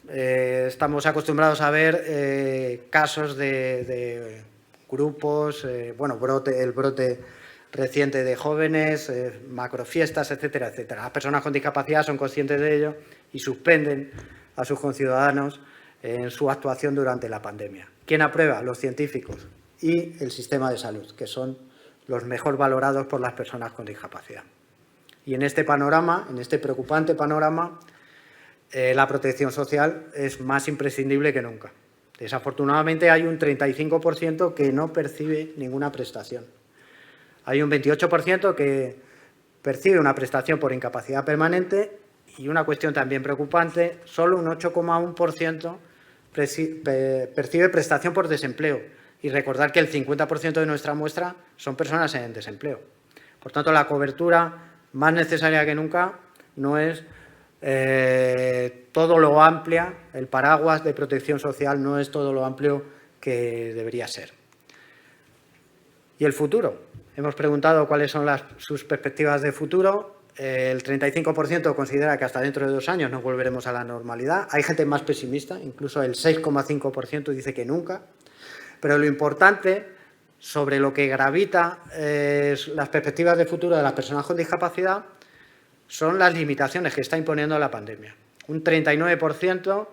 Estamos acostumbrados a ver casos de grupos, el brote reciente de jóvenes, macrofiestas, etcétera, etcétera. Las personas con discapacidad son conscientes de ello y suspenden a sus conciudadanos en su actuación durante la pandemia. ¿Quién aprueba? Los científicos y el sistema de salud, que son los mejor valorados por las personas con discapacidad. Y en este panorama, en este preocupante panorama, la protección social es más imprescindible que nunca. Desafortunadamente hay un 35% que no percibe ninguna prestación. Hay un 28% que percibe una prestación por incapacidad permanente y, una cuestión también preocupante, solo un 8,1% percibe prestación por desempleo. Y recordar que el 50% de nuestra muestra son personas en desempleo. Por tanto, la cobertura más necesaria que nunca no es todo lo amplia, el paraguas de protección social no es todo lo amplio que debería ser. ¿Y el futuro? Hemos preguntado cuáles son sus perspectivas de futuro. El 35% considera que hasta dentro de 2 años no volveremos a la normalidad. Hay gente más pesimista, incluso el 6,5% dice que nunca. Pero lo importante sobre lo que gravita las perspectivas de futuro de las personas con discapacidad son las limitaciones que está imponiendo la pandemia. Un 39%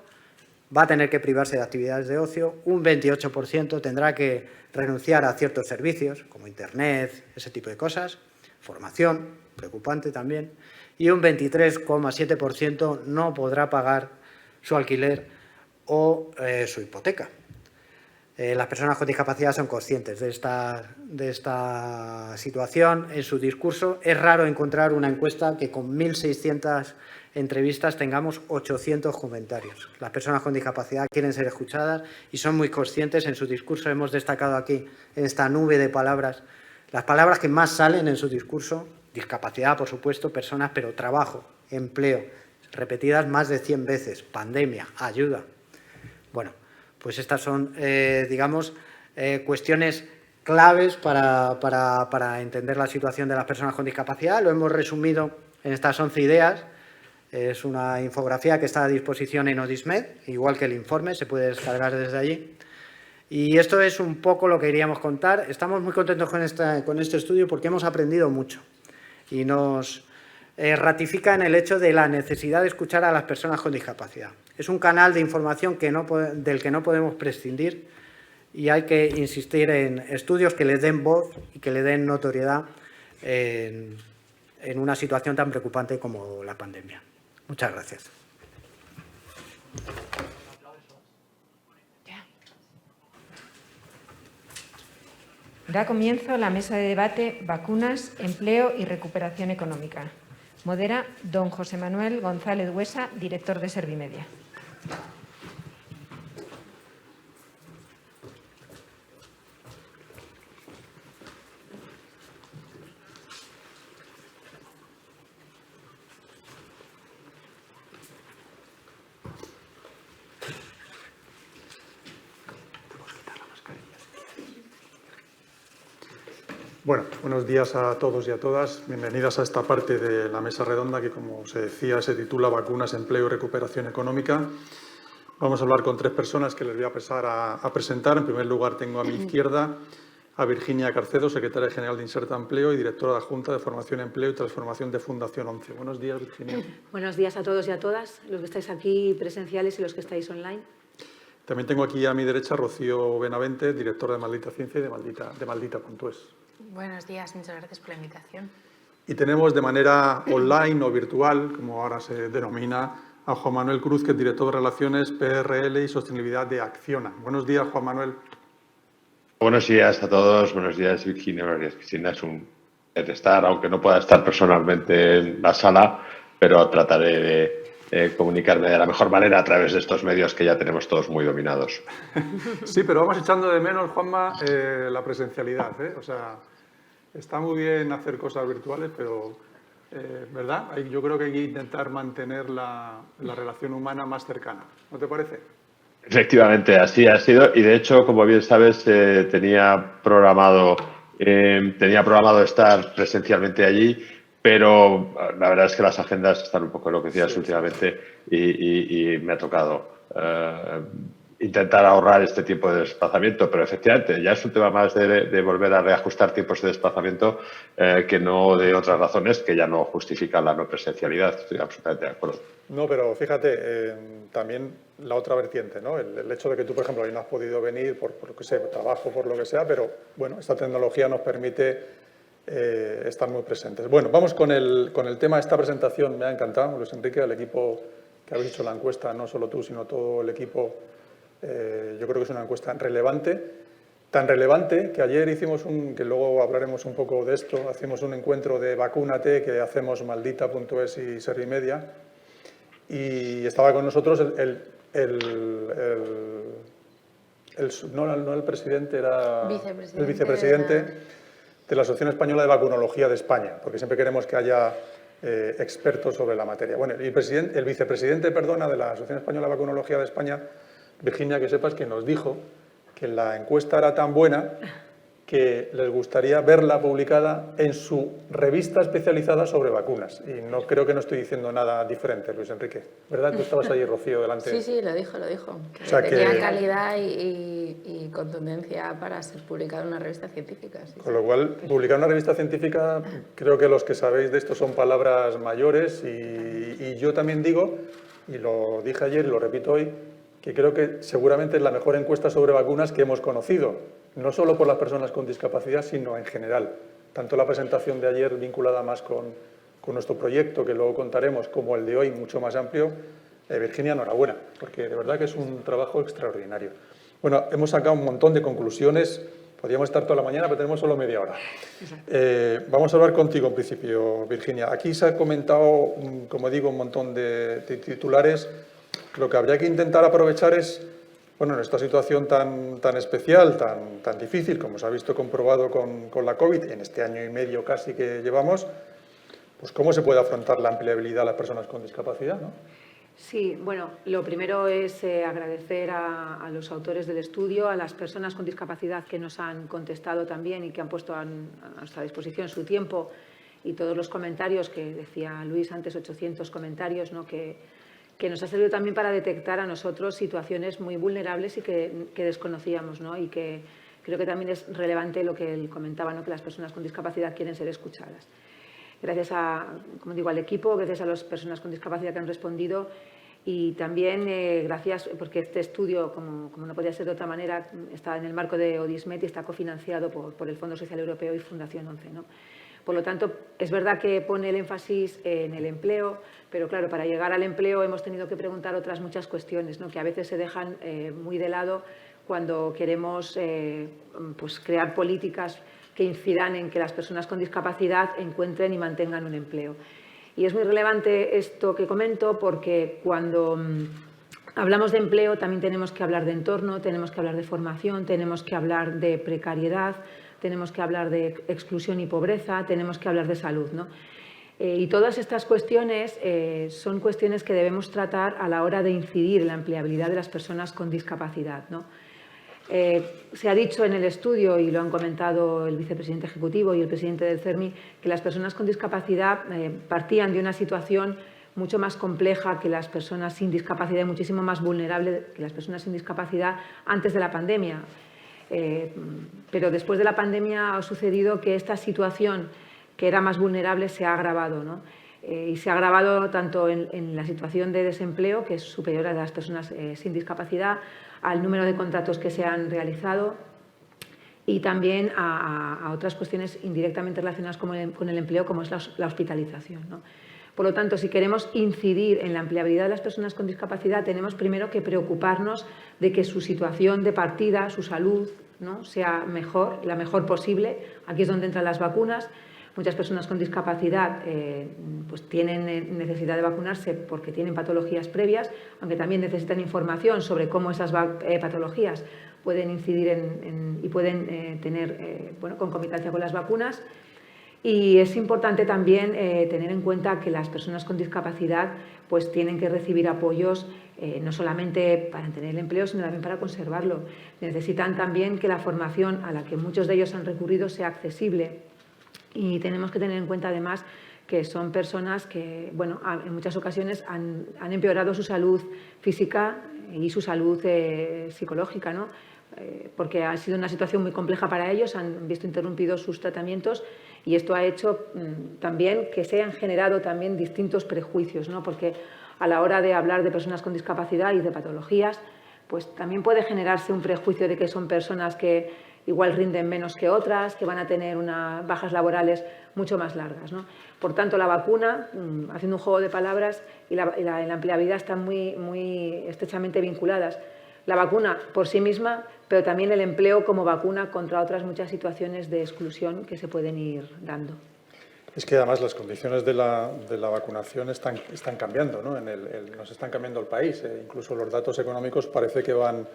va a tener que privarse de actividades de ocio, un 28% tendrá que renunciar a ciertos servicios, como Internet, ese tipo de cosas, formación, preocupante también, y un 23,7% no podrá pagar su alquiler o su hipoteca. Las personas con discapacidad son conscientes de esta situación. En su discurso es raro encontrar una encuesta que con 1.600 entrevistas tengamos 800 comentarios. Las personas con discapacidad quieren ser escuchadas y son muy conscientes. En su discurso hemos destacado aquí, en esta nube de palabras, las palabras que más salen en su discurso: discapacidad, por supuesto, personas, pero trabajo, empleo, repetidas más de 100 veces, pandemia, ayuda. Bueno, pues estas son, digamos, cuestiones claves para entender la situación de las personas con discapacidad. Lo hemos resumido en estas 11 ideas. Es una infografía que está a disposición en Odismed, igual que el informe, se puede descargar desde allí. Y esto es un poco lo que queríamos contar. Estamos muy contentos con este estudio porque hemos aprendido mucho y nos ratifica en el hecho de la necesidad de escuchar a las personas con discapacidad. Es un canal de información del que no podemos prescindir y hay que insistir en estudios que les den voz y que le den notoriedad en una situación tan preocupante como la pandemia. Muchas gracias. Da comienzo la mesa de debate Vacunas, Empleo y Recuperación Económica. Modera don José Manuel González Huesa, director de Servimedia. Bueno, buenos días a todos y a todas. Bienvenidas a esta parte de la mesa redonda que, como se decía, se titula Vacunas, Empleo y Recuperación Económica. Vamos a hablar con 3 personas que les voy a pasar a presentar. En primer lugar, tengo a mi izquierda a Virginia Carcedo, secretaria general de Inserta Empleo y directora adjunta de Formación, Empleo y Transformación de Fundación 11. Buenos días, Virginia. Buenos días a todos y a todas, los que estáis aquí presenciales y los que estáis online. También tengo aquí a mi derecha a Rocío Benavente, directora de Maldita Ciencia y de Maldita.es. Buenos días, muchas gracias por la invitación. Y tenemos de manera online o virtual, como ahora se denomina, a Juan Manuel Cruz, que es director de Relaciones, PRL y Sostenibilidad de Acciona. Buenos días, Juan Manuel. Buenos días a todos, buenos días, Virginia, buenos días, Cristina. Es un placer estar, aunque no pueda estar personalmente en la sala, pero trataré de comunicarme de la mejor manera a través de estos medios que ya tenemos todos muy dominados. Sí, pero vamos echando de menos, Juanma, la presencialidad, ¿eh? O sea, está muy bien hacer cosas virtuales, pero, ¿verdad? Yo creo que hay que intentar mantener la relación humana más cercana. ¿No te parece? Efectivamente, así ha sido. Y de hecho, como bien sabes, tenía programado estar presencialmente allí, pero la verdad es que las agendas están un poco enloquecidas últimamente y me ha tocado intentar ahorrar este tiempo de desplazamiento, pero efectivamente ya es un tema más de volver a reajustar tiempos de desplazamiento que no de otras razones que ya no justifican la no presencialidad. Estoy absolutamente de acuerdo. No, pero fíjate, también la otra vertiente, ¿no? El hecho de que tú, por ejemplo, hoy no has podido venir por lo que sea, trabajo, por lo que sea, pero bueno, esta tecnología nos permite estar muy presentes. Bueno, vamos con el tema de esta presentación. Me ha encantado, Luis Enrique, el equipo que habéis hecho la encuesta, no solo tú, sino todo el equipo. Yo creo que es una encuesta relevante, tan relevante que ayer hicimos que luego hablaremos un poco de esto, hacemos un encuentro de Vacúnate que hacemos Maldita.es y Servimedia, y estaba con nosotros el no el presidente, era Vicepresidente el vicepresidente de la Asociación Española de Vacunología de España, porque siempre queremos que haya expertos sobre la materia. Bueno, el vicepresidente, perdona, de la Asociación Española de Vacunología de España, Virginia, que sepas que nos dijo que la encuesta era tan buena que les gustaría verla publicada en su revista especializada sobre vacunas. Y no creo que no estoy diciendo nada diferente, Luis Enrique. ¿Verdad? Tú estabas ahí, Rocío, delante. Sí, sí, lo dijo. Que O sea, tenía calidad y contundencia para ser publicado en una revista científica. Sí, Con lo cual, publicar en una revista científica, creo que los que sabéis de esto son palabras mayores y yo también digo, y lo dije ayer y lo repito hoy, que creo que seguramente es la mejor encuesta sobre vacunas que hemos conocido, no solo por las personas con discapacidad, sino en general. Tanto la presentación de ayer vinculada más con nuestro proyecto, que luego contaremos, como el de hoy, mucho más amplio. Virginia, enhorabuena, porque de verdad que es un trabajo extraordinario. Bueno, hemos sacado un montón de conclusiones, podríamos estar toda la mañana, pero tenemos solo media hora. Vamos a hablar contigo en principio, Virginia. Aquí se ha comentado, como digo, un montón de titulares. Lo que habría que intentar aprovechar es, bueno, en esta situación tan especial, tan difícil, como se ha visto comprobado con la COVID, en este año y medio casi que llevamos, pues cómo se puede afrontar la empleabilidad de las personas con discapacidad, ¿no? Sí, bueno, lo primero es agradecer a los autores del estudio, a las personas con discapacidad que nos han contestado también y que han puesto a nuestra disposición su tiempo y todos los comentarios que decía Luis antes, 800 comentarios, ¿no? que nos ha servido también para detectar a nosotros situaciones muy vulnerables y que desconocíamos, ¿no? Y que creo que también es relevante lo que él comentaba, ¿no? Que las personas con discapacidad quieren ser escuchadas. Gracias como digo, al equipo, gracias a las personas con discapacidad que han respondido y también gracias porque este estudio, como no podía ser de otra manera, está en el marco de Odismet y está cofinanciado por el Fondo Social Europeo y Fundación 11, ¿no? Por lo tanto, es verdad que pone el énfasis en el empleo, pero claro, para llegar al empleo hemos tenido que preguntar otras muchas cuestiones, ¿no? Que a veces se dejan muy de lado cuando queremos pues crear políticas que incidan en que las personas con discapacidad encuentren y mantengan un empleo. Y es muy relevante esto que comento porque cuando hablamos de empleo también tenemos que hablar de entorno, tenemos que hablar de formación, tenemos que hablar de precariedad, tenemos que hablar de exclusión y pobreza, tenemos que hablar de salud, ¿no? Y todas estas cuestiones son cuestiones que debemos tratar a la hora de incidir en la empleabilidad de las personas con discapacidad, ¿no? Se ha dicho en el estudio, y lo han comentado el vicepresidente ejecutivo y el presidente del CERMI, que las personas con discapacidad partían de una situación mucho más compleja que las personas sin discapacidad y muchísimo más vulnerable que las personas sin discapacidad antes de la pandemia. Pero después de la pandemia ha sucedido que esta situación que era más vulnerable se ha agravado, ¿no? Y se ha agravado tanto en la situación de desempleo, que es superior a las personas sin discapacidad, al número de contratos que se han realizado y también a otras cuestiones indirectamente relacionadas con el empleo, como es la hospitalización, ¿no? Por lo tanto, si queremos incidir en la empleabilidad de las personas con discapacidad, tenemos primero que preocuparnos de que su situación de partida, su salud, ¿no? sea la mejor posible. Aquí es donde entran las vacunas. Muchas personas con discapacidad pues tienen necesidad de vacunarse porque tienen patologías previas, aunque también necesitan información sobre cómo esas patologías pueden incidir y pueden tener concomitancia con las vacunas. Y es importante también tener en cuenta que las personas con discapacidad pues tienen que recibir apoyos no solamente para tener el empleo, sino también para conservarlo. Necesitan también que la formación a la que muchos de ellos han recurrido sea accesible. Y tenemos que tener en cuenta además que son personas que, bueno, en muchas ocasiones han empeorado su salud física y su salud psicológica, ¿no? Porque ha sido una situación muy compleja para ellos, han visto interrumpidos sus tratamientos y esto ha hecho también que se han generado también distintos prejuicios, ¿no? Porque a la hora de hablar de personas con discapacidad y de patologías, pues también puede generarse un prejuicio de que son personas que igual rinden menos que otras, que van a tener unas bajas laborales mucho más largas, ¿no? Por tanto, la vacuna, haciendo un juego de palabras, y la empleabilidad están muy estrechamente vinculadas. La vacuna por sí misma, pero también el empleo como vacuna contra otras muchas situaciones de exclusión que se pueden ir dando. Es que además las condiciones de la vacunación están cambiando, ¿no? Nos están cambiando el país. Incluso los datos económicos parece que van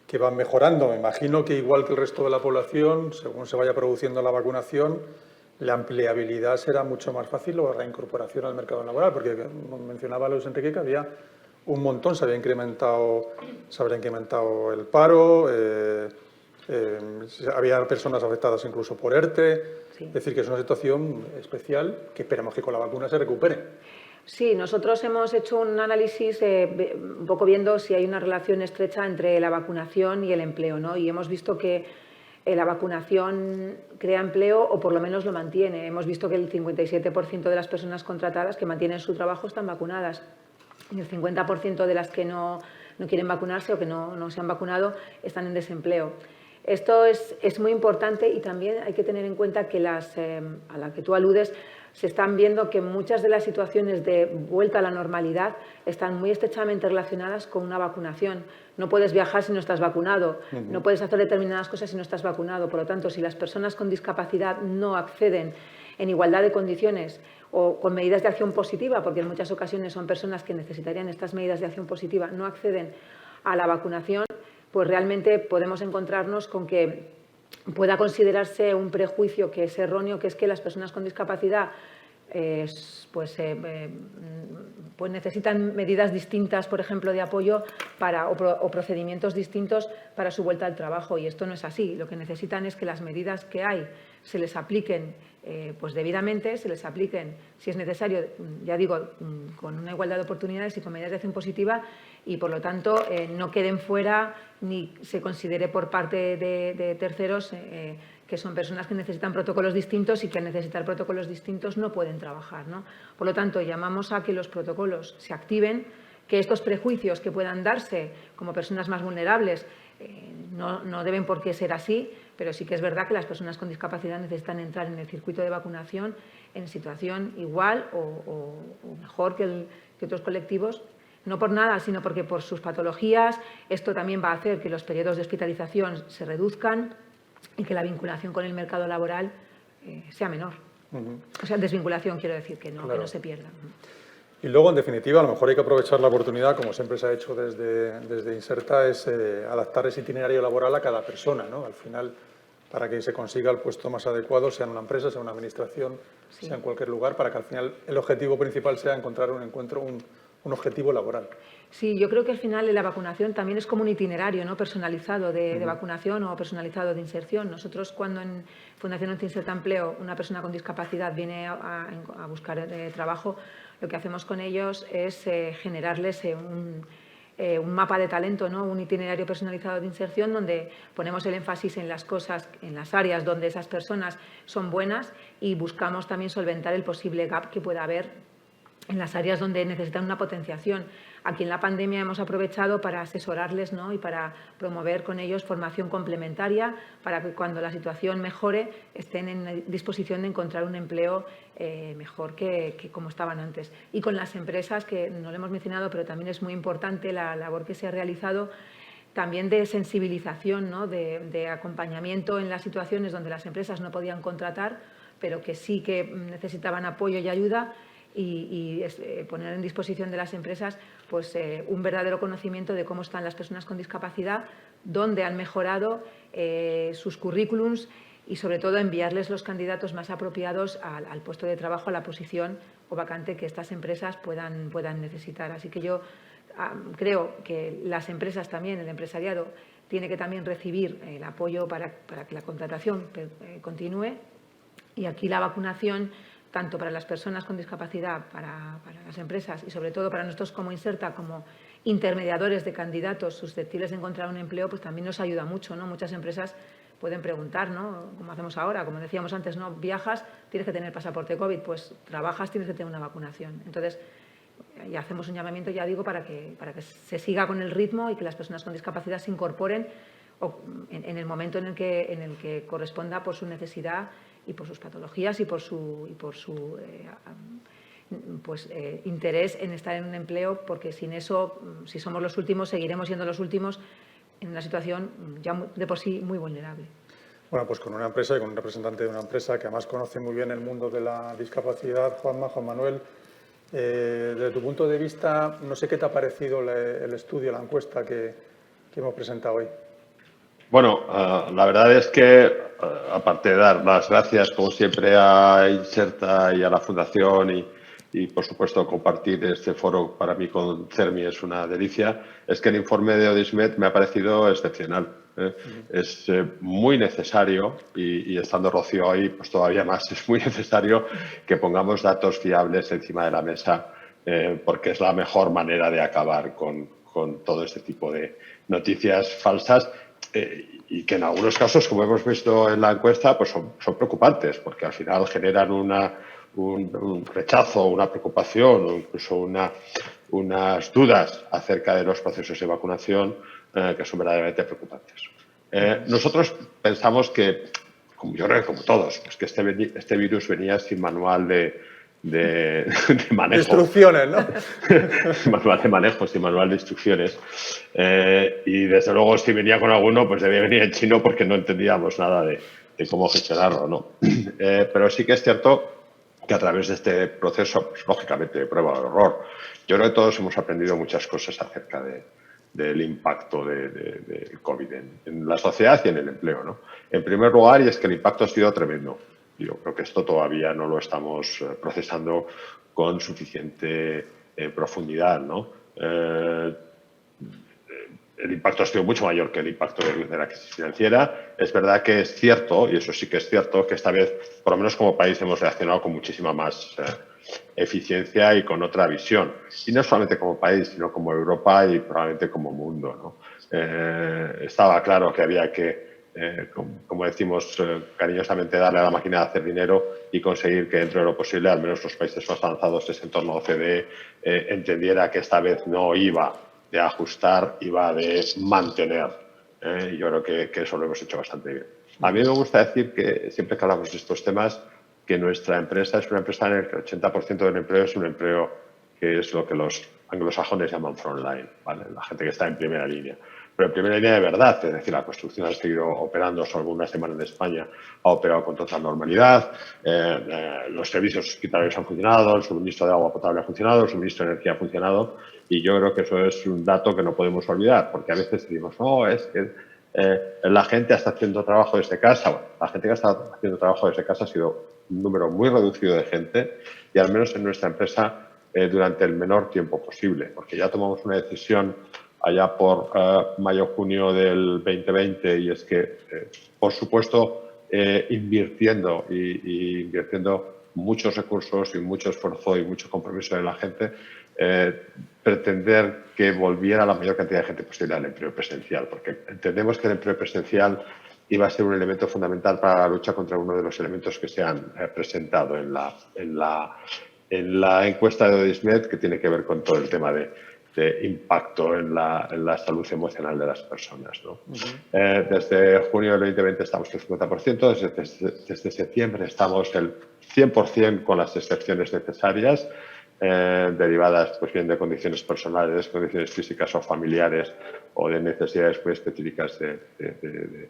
que van mejorando. Me imagino que igual que el resto de la población, según se vaya produciendo la vacunación, la empleabilidad será mucho más fácil o la reincorporación al mercado laboral, porque mencionaba Luis Enrique que había un montón, se habría incrementado el paro, había personas afectadas incluso por ERTE, Sí. es decir, que es una situación especial que esperamos que con la vacuna se recupere. Sí, nosotros hemos hecho un análisis un poco viendo si hay una relación estrecha entre la vacunación y el empleo, ¿no? Y hemos visto que la vacunación crea empleo o por lo menos lo mantiene. Hemos visto que el 57% de las personas contratadas que mantienen su trabajo están vacunadas y el 50% de las que no quieren vacunarse o que no se han vacunado están en desempleo. Esto es muy importante y también hay que tener en cuenta que a la que tú aludes, se están viendo que muchas de las situaciones de vuelta a la normalidad están muy estrechamente relacionadas con una vacunación. No puedes viajar si no estás vacunado, no puedes hacer determinadas cosas si no estás vacunado. Por lo tanto, si las personas con discapacidad no acceden en igualdad de condiciones o con medidas de acción positiva, porque en muchas ocasiones son personas que necesitarían estas medidas de acción positiva, no acceden a la vacunación, pues realmente podemos encontrarnos con que pueda considerarse un prejuicio que es erróneo, que es que las personas con discapacidad pues necesitan medidas distintas, por ejemplo, de apoyo o procedimientos distintos para su vuelta al trabajo. Y esto no es así. Lo que necesitan es que las medidas que hay se les apliquen pues debidamente, se les apliquen, si es necesario, ya digo, con una igualdad de oportunidades y con medidas de acción positiva y, por lo tanto, no queden fuera ni se considere por parte de terceros que son personas que necesitan protocolos distintos y que al necesitar protocolos distintos no pueden trabajar, ¿no? Por lo tanto, llamamos a que los protocolos se activen, que estos prejuicios que puedan darse como personas más vulnerables no deben por qué ser así, pero sí que es verdad que las personas con discapacidad necesitan entrar en el circuito de vacunación en situación igual o mejor que otros colectivos. No por nada, sino porque por sus patologías esto también va a hacer que los periodos de hospitalización se reduzcan y que la vinculación con el mercado laboral sea menor. O sea, desvinculación, quiero decir, que no se pierda. Y luego, en definitiva, a lo mejor hay que aprovechar la oportunidad, como siempre se ha hecho desde Inserta, es adaptar ese itinerario laboral a cada persona, ¿no? Al final, para que se consiga el puesto más adecuado, sea en una empresa, sea en una administración, Sí. sea en cualquier lugar, para que al final el objetivo principal sea encontrar un objetivo laboral. Sí, yo creo que al final la vacunación también es como un itinerario, ¿no?, personalizado de vacunación o personalizado de inserción. Nosotros, cuando en Fundación ONCE Inserta Empleo una persona con discapacidad viene a buscar trabajo, lo que hacemos con ellos es generarles un mapa de talento, ¿no?, un itinerario personalizado de inserción donde ponemos el énfasis en las cosas, en las áreas donde esas personas son buenas y buscamos también solventar el posible gap que pueda haber en las áreas donde necesitan una potenciación. Aquí en la pandemia hemos aprovechado para asesorarles, ¿no?, y para promover con ellos formación complementaria para que cuando la situación mejore estén en disposición de encontrar un empleo mejor que como estaban antes. Y con las empresas, que no lo hemos mencionado, pero también es muy importante la labor que se ha realizado también de sensibilización, ¿no?, de acompañamiento en las situaciones donde las empresas no podían contratar, pero que sí que necesitaban apoyo y ayuda, y poner en disposición de las empresas pues, un verdadero conocimiento de cómo están las personas con discapacidad, dónde han mejorado sus currículums y, sobre todo, enviarles los candidatos más apropiados al puesto de trabajo, a la posición o vacante que estas empresas puedan necesitar. Así que yo creo que las empresas también, el empresariado, tiene que también recibir el apoyo para que la contratación continúe, y aquí la vacunación, tanto para las personas con discapacidad, para las empresas y sobre todo para nosotros como Inserta, como intermediadores de candidatos susceptibles de encontrar un empleo, pues también nos ayuda mucho, ¿no? Muchas empresas pueden preguntar, ¿no?, como hacemos ahora, como decíamos antes, ¿no?, viajas, tienes que tener pasaporte COVID, pues trabajas, tienes que tener una vacunación. Entonces, ya hacemos un llamamiento, ya digo, para que se siga con el ritmo y que las personas con discapacidad se incorporen en el momento en el que corresponda por su necesidad y por sus patologías y por su interés en estar en un empleo, porque sin eso, si somos los últimos, seguiremos siendo los últimos en una situación ya de por sí muy vulnerable. Bueno, pues con una empresa y con un representante de una empresa que además conoce muy bien el mundo de la discapacidad, Juan Manuel, desde tu punto de vista, no sé qué te ha parecido el estudio, la encuesta que hemos presentado hoy. Bueno, la verdad es que, aparte de dar las gracias, como siempre, a Inserta y a la Fundación y, por supuesto, compartir este foro para mí con CERMI es una delicia, es que el informe de Odismet me ha parecido excepcional. Es muy necesario, y estando Rocío ahí, pues todavía más, es muy necesario que pongamos datos fiables encima de la mesa, porque es la mejor manera de acabar con todo este tipo de noticias falsas. Y que en algunos casos, como hemos visto en la encuesta, pues son preocupantes, porque al final generan un rechazo, una preocupación o incluso unas dudas acerca de los procesos de vacunación que son verdaderamente preocupantes. Nosotros pensamos que, como yo creo que como todos, pues que este virus venía sin manual de manejo. Instrucciones, ¿no? Manual de manejo, sin manual de instrucciones. Y desde luego, si venía con alguno, pues debía venir en chino porque no entendíamos nada de cómo gestionarlo, ¿no? Pero sí que es cierto que a través de este proceso, pues, lógicamente, de prueba de error, yo creo que todos hemos aprendido muchas cosas acerca del impacto del COVID en la sociedad y en el empleo, ¿no? En primer lugar, y es que el impacto ha sido tremendo. Yo creo que esto todavía no lo estamos procesando con suficiente profundidad, ¿no? El impacto ha sido mucho mayor que el impacto de la crisis financiera. Es verdad que es cierto, y eso sí que es cierto, que esta vez, por lo menos como país, hemos reaccionado con muchísima más eficiencia y con otra visión. Y no solamente como país, sino como Europa y probablemente como mundo, ¿no? Estaba claro que había que, como decimos cariñosamente, darle a la máquina de hacer dinero y conseguir que dentro de lo posible, al menos los países más avanzados de ese entorno OCDE, entendiera que esta vez no iba de ajustar, iba de mantener. Y yo creo que eso lo hemos hecho bastante bien. A mí me gusta decir que siempre que hablamos de estos temas, que nuestra empresa es una empresa en la que el 80% del empleo es un empleo que es lo que los anglosajones llaman frontline, ¿vale? La gente que está en primera línea. Pero en primera línea de verdad, es decir, la construcción ha seguido operando, salvo una semana en España, ha operado con total normalidad, los servicios hospitalarios han funcionado, el suministro de agua potable ha funcionado, el suministro de energía ha funcionado, y yo creo que eso es un dato que no podemos olvidar, porque a veces decimos, no, es que la gente está haciendo trabajo desde casa. Bueno, la gente que está haciendo trabajo desde casa ha sido un número muy reducido de gente, y al menos en nuestra empresa durante el menor tiempo posible, porque ya tomamos una decisión allá por mayo-junio del 2020, y es que, por supuesto, invirtiendo muchos recursos y mucho esfuerzo y mucho compromiso de la gente, pretender que volviera la mayor cantidad de gente posible al empleo presencial, porque entendemos que el empleo presencial iba a ser un elemento fundamental para la lucha contra uno de los elementos que se han presentado en la encuesta de Odismet, que tiene que ver con todo el tema de impacto en la salud emocional de las personas, ¿no? Desde junio del 2020 estamos el 50%, desde septiembre estamos el 100% con las excepciones necesarias, derivadas pues bien de condiciones personales, condiciones físicas o familiares, o de necesidades muy específicas de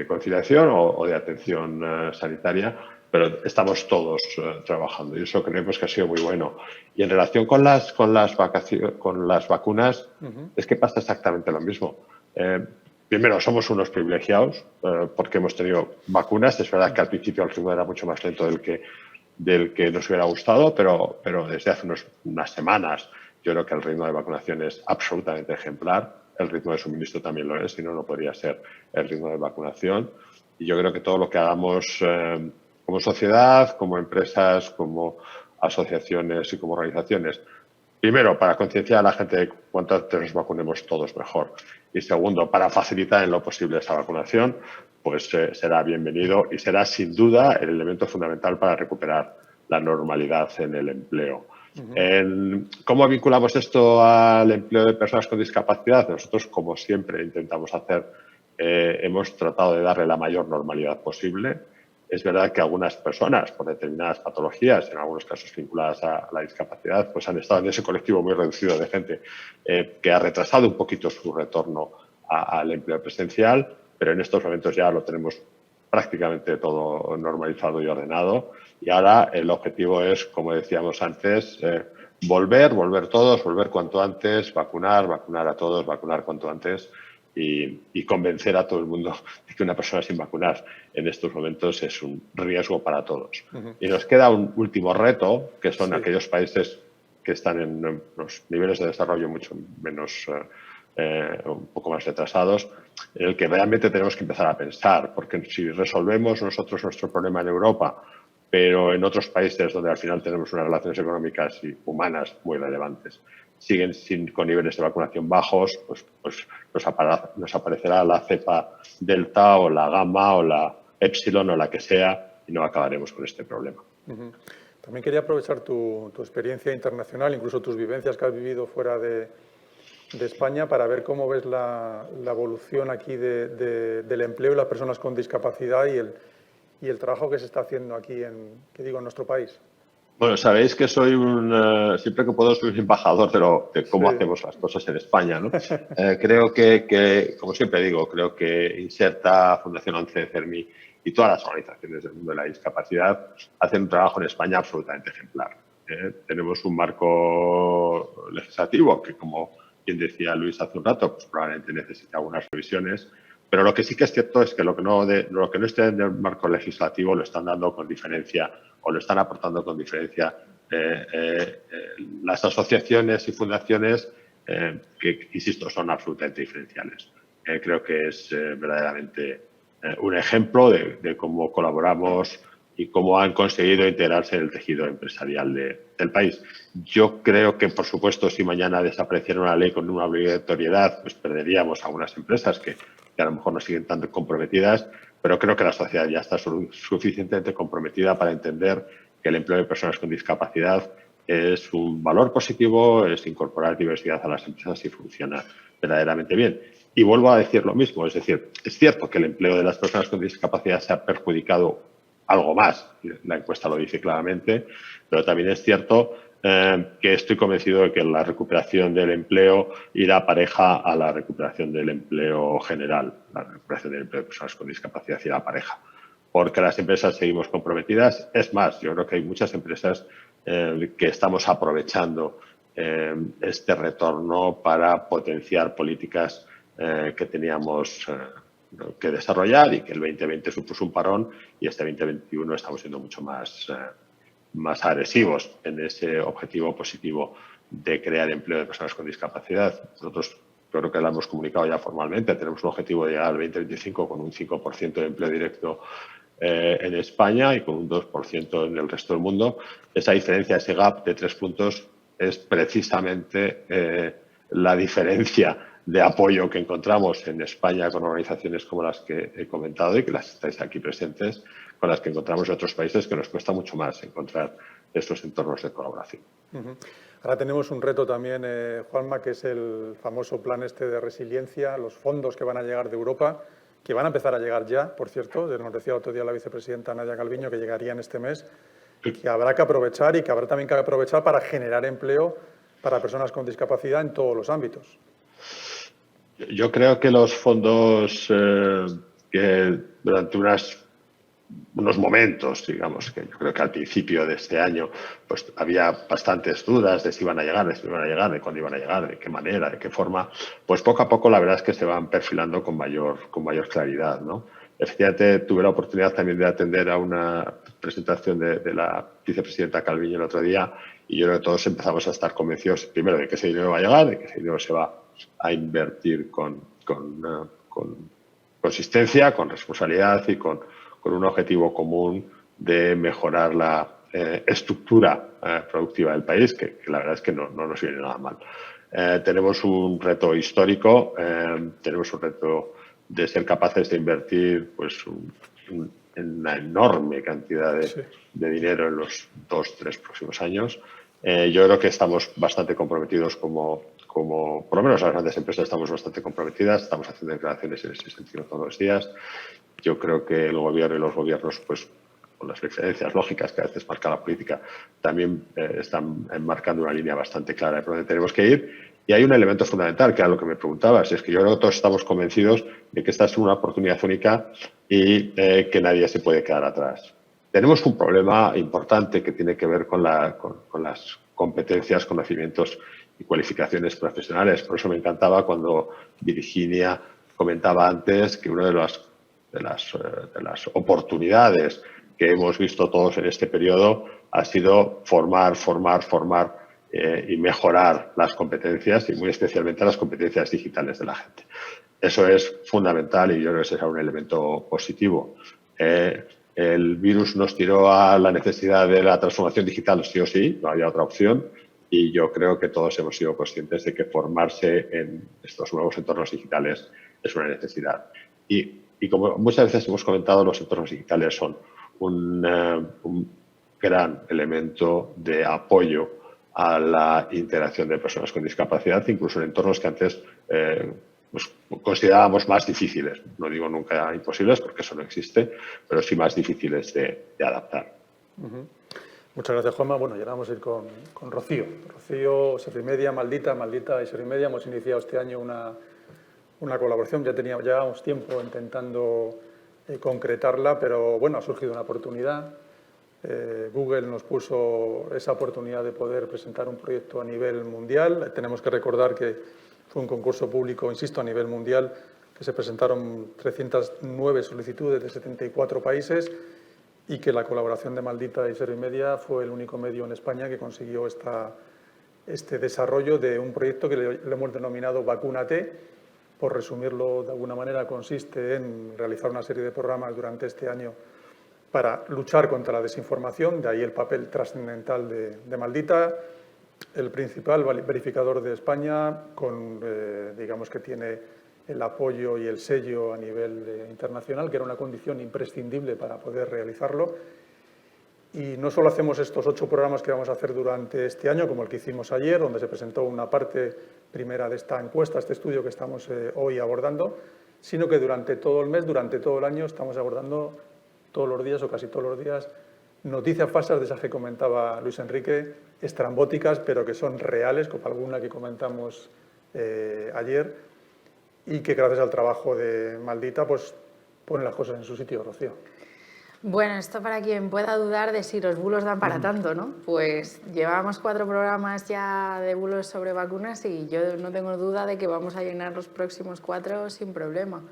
conciliación o de atención sanitaria, pero estamos todos trabajando, y eso creemos que ha sido muy bueno. Y en relación con las vacunas, es que pasa exactamente lo mismo. Primero, somos unos privilegiados porque hemos tenido vacunas. Es verdad que al principio el ritmo era mucho más lento del que nos hubiera gustado, pero desde hace unas semanas yo creo que el ritmo de vacunación es absolutamente ejemplar. El ritmo de suministro también lo es, si no, no podría ser el ritmo de vacunación. Y yo creo que todo lo que hagamos como sociedad, como empresas, como asociaciones y como organizaciones, primero, para concienciar a la gente de cuanto antes nos vacunemos todos mejor. Y segundo, para facilitar en lo posible esa vacunación, pues será bienvenido y será sin duda el elemento fundamental para recuperar la normalidad en el empleo. ¿Cómo vinculamos esto al empleo de personas con discapacidad? Nosotros, como siempre intentamos hacer, hemos tratado de darle la mayor normalidad posible. Es verdad que algunas personas, por determinadas patologías, en algunos casos vinculadas a la discapacidad, pues han estado en ese colectivo muy reducido de gente que ha retrasado un poquito su retorno al empleo presencial, pero en estos momentos ya lo tenemos prácticamente todo normalizado y ordenado. Y ahora el objetivo es, como decíamos antes, volver todos, volver cuanto antes, vacunar a todos, vacunar cuanto antes. y convencer a todo el mundo de que una persona sin vacunar en estos momentos es un riesgo para todos. Y nos queda un último reto, que son aquellos países que están en unos niveles de desarrollo mucho menos, un poco más retrasados, en el que realmente tenemos que empezar a pensar, porque si resolvemos nosotros nuestro problema en Europa, pero en otros países donde al final tenemos unas relaciones económicas y humanas muy relevantes, siguen con niveles de vacunación bajos, pues nos aparecerá la cepa delta o la gamma o la epsilon o la que sea y no acabaremos con este problema. También quería aprovechar tu experiencia internacional, incluso tus vivencias que has vivido fuera de España, para ver cómo ves la evolución aquí del empleo y las personas con discapacidad y el trabajo que se está haciendo aquí en nuestro país. Bueno, sabéis que soy siempre que puedo soy un embajador de cómo hacemos las cosas en España, ¿no? Creo que, como siempre digo, creo que Inserta, Fundación 11, CERMI y todas las organizaciones del mundo de la discapacidad hacen un trabajo en España absolutamente ejemplar. Tenemos un marco legislativo que, como bien decía Luis hace un rato, pues probablemente necesita algunas revisiones, pero lo que sí que es cierto es que lo que no esté en el marco legislativo lo están dando con diferencia o lo están aportando con diferencia las asociaciones y fundaciones que, insisto, son absolutamente diferenciales. Creo que es verdaderamente un ejemplo de cómo colaboramos y cómo han conseguido integrarse en el tejido empresarial del país. Yo creo que, por supuesto, si mañana desapareciera una ley con una obligatoriedad, pues perderíamos algunas empresas que a lo mejor no siguen tan comprometidas, pero creo que la sociedad ya está suficientemente comprometida para entender que el empleo de personas con discapacidad es un valor positivo, es incorporar diversidad a las empresas y funciona verdaderamente bien. Y vuelvo a decir lo mismo, es decir, es cierto que el empleo de las personas con discapacidad se ha perjudicado algo más, la encuesta lo dice claramente, pero también es cierto que estoy convencido de que la recuperación del empleo irá pareja a la recuperación del empleo general. La recuperación del empleo de personas con discapacidad irá pareja. Porque las empresas seguimos comprometidas. Es más, yo creo que hay muchas empresas que estamos aprovechando este retorno para potenciar políticas que teníamos que desarrollar y que el 2020 supuso un parón y este 2021 estamos siendo mucho más agresivos en ese objetivo positivo de crear empleo de personas con discapacidad. Nosotros, yo creo que lo hemos comunicado ya formalmente, tenemos un objetivo de llegar al 2025 con un 5% de empleo directo en España y con un 2% en el resto del mundo. Esa diferencia, ese gap de 3 puntos es precisamente la diferencia de apoyo que encontramos en España con organizaciones como las que he comentado y que las estáis aquí presentes, con las que encontramos en otros países que nos cuesta mucho más encontrar estos entornos de colaboración. Ahora tenemos un reto también, Juanma, que es el famoso plan de resiliencia, los fondos que van a llegar de Europa, que van a empezar a llegar ya, por cierto, nos decía otro día la vicepresidenta Nadia Calviño que llegarían este mes, que habrá que aprovechar y que habrá también que aprovechar para generar empleo para personas con discapacidad en todos los ámbitos. Yo creo que los fondos que durante unos momentos, digamos, que yo creo que al principio de este año pues había bastantes dudas de si iban a llegar, de cuándo iban a llegar, de qué manera, de qué forma, pues poco a poco la verdad es que se van perfilando con mayor claridad, ¿no? Efectivamente, tuve la oportunidad también de atender a una presentación de la vicepresidenta Calviño el otro día y yo creo que todos empezamos a estar convencidos, primero, de que ese dinero va a llegar, de que ese dinero se va a invertir con consistencia, con responsabilidad y con un objetivo común de mejorar la estructura productiva del país, que la verdad es que no nos viene nada mal. Tenemos un reto histórico, tenemos un reto de ser capaces de invertir pues una enorme cantidad de dinero en los 2-3 próximos años. Yo creo que estamos bastante comprometidos como por lo menos las grandes empresas estamos bastante comprometidas, estamos haciendo declaraciones en ese sentido todos los días. Yo creo que el gobierno y los gobiernos, pues con las diferencias lógicas que a veces marca la política, también están marcando una línea bastante clara de por dónde tenemos que ir. Y hay un elemento fundamental, que era lo que me preguntabas, es que yo creo que todos estamos convencidos de que esta es una oportunidad única y que nadie se puede quedar atrás. Tenemos un problema importante que tiene que ver con las competencias, conocimientos y cualificaciones profesionales. Por eso me encantaba cuando Virginia comentaba antes que una de las oportunidades que hemos visto todos en este periodo ha sido formar y mejorar las competencias y muy especialmente las competencias digitales de la gente. Eso es fundamental y yo creo que será un elemento positivo. El virus nos tiró a la necesidad de la transformación digital sí o sí, no había otra opción, y yo creo que todos hemos sido conscientes de que formarse en estos nuevos entornos digitales es una necesidad. Y como muchas veces hemos comentado, los entornos digitales son un gran elemento de apoyo a la interacción de personas con discapacidad, incluso en entornos que antes pues considerábamos más difíciles. No digo nunca imposibles, porque eso no existe, pero sí más difíciles de adaptar. Muchas gracias, Juanma. Bueno, ya vamos a ir con Rocío. Rocío, Servimedia, Maldita y Servimedia. Hemos iniciado este año una colaboración. Ya llevábamos tiempo intentando concretarla, pero bueno, ha surgido una oportunidad. Google nos puso esa oportunidad de poder presentar un proyecto a nivel mundial. Tenemos que recordar que fue un concurso público, insisto, a nivel mundial, que se presentaron 309 solicitudes de 74 países y que la colaboración de Maldita y Servimedia fue el único medio en España que consiguió este desarrollo de un proyecto que le hemos denominado Vacúnate. Por resumirlo de alguna manera, consiste en realizar una serie de programas durante este año para luchar contra la desinformación, de ahí el papel trascendental de Maldita, el principal verificador de España, digamos que tiene el apoyo y el sello a nivel internacional, que era una condición imprescindible para poder realizarlo. Y no solo hacemos estos 8 programas que vamos a hacer durante este año, como el que hicimos ayer, donde se presentó una parte primera de esta encuesta, este estudio que estamos hoy abordando, sino que durante todo el mes, durante todo el año, estamos abordando todos los días o casi todos los días noticias falsas de esas que comentaba Luis Enrique, estrambóticas, pero que son reales, como alguna que comentamos ayer, y que gracias al trabajo de Maldita pues pone las cosas en su sitio, Rocío. Bueno, esto para quien pueda dudar de si los bulos dan para tanto, ¿no? Pues llevamos 4 programas ya de bulos sobre vacunas y yo no tengo duda de que vamos a llenar los próximos 4 sin problema.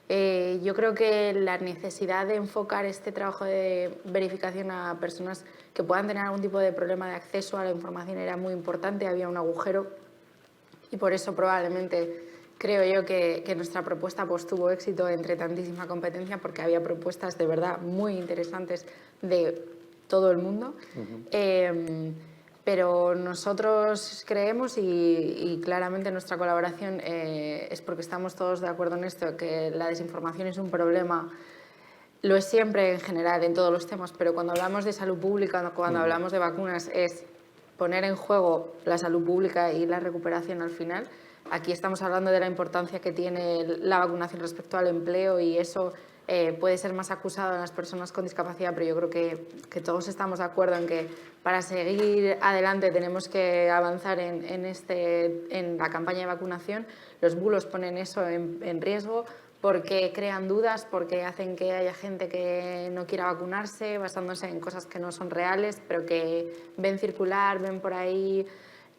Yo creo que la necesidad de enfocar este trabajo de verificación a personas que puedan tener algún tipo de problema de acceso a la información era muy importante, había un agujero y por eso probablemente creo yo que nuestra propuesta pues, tuvo éxito entre tantísima competencia porque había propuestas de verdad muy interesantes de todo el mundo. Pero nosotros creemos y claramente nuestra colaboración es porque estamos todos de acuerdo en esto, que la desinformación es un problema, lo es siempre en general en todos los temas, pero cuando hablamos de salud pública, cuando hablamos de vacunas, es poner en juego la salud pública y la recuperación al final. Aquí estamos hablando de la importancia que tiene la vacunación respecto al empleo y eso puede ser más acusado en las personas con discapacidad, pero yo creo que todos estamos de acuerdo en que para seguir adelante tenemos que avanzar en la campaña de vacunación. Los bulos ponen eso en riesgo porque crean dudas, porque hacen que haya gente que no quiera vacunarse basándose en cosas que no son reales, pero que ven circular, ven por ahí,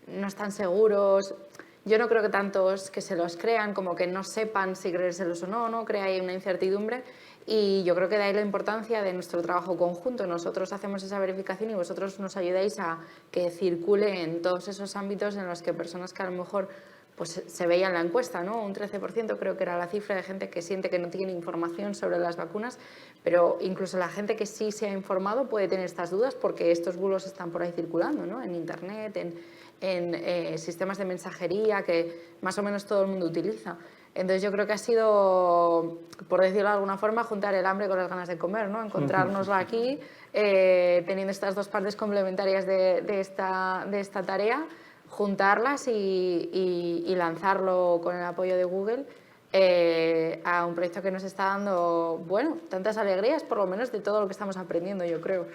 no están seguros. Yo no creo que tantos que se los crean como que no sepan si creérselos o no crea ahí una incertidumbre y yo creo que de ahí la importancia de nuestro trabajo conjunto. Nosotros hacemos esa verificación y vosotros nos ayudáis a que circule en todos esos ámbitos en los que personas que a lo mejor pues, se veía en la encuesta, ¿no? Un 13% creo que era la cifra de gente que siente que no tiene información sobre las vacunas, pero incluso la gente que sí se ha informado puede tener estas dudas porque estos bulos están por ahí circulando, ¿no? En Internet, en sistemas de mensajería que más o menos todo el mundo utiliza. Entonces yo creo que ha sido, por decirlo de alguna forma, juntar el hambre con las ganas de comer, ¿no? Encontrárnosla aquí, teniendo estas 2 partes complementarias de esta tarea, juntarlas y lanzarlo con el apoyo de Google a un proyecto que nos está dando, bueno, tantas alegrías, por lo menos de todo lo que estamos aprendiendo, yo creo,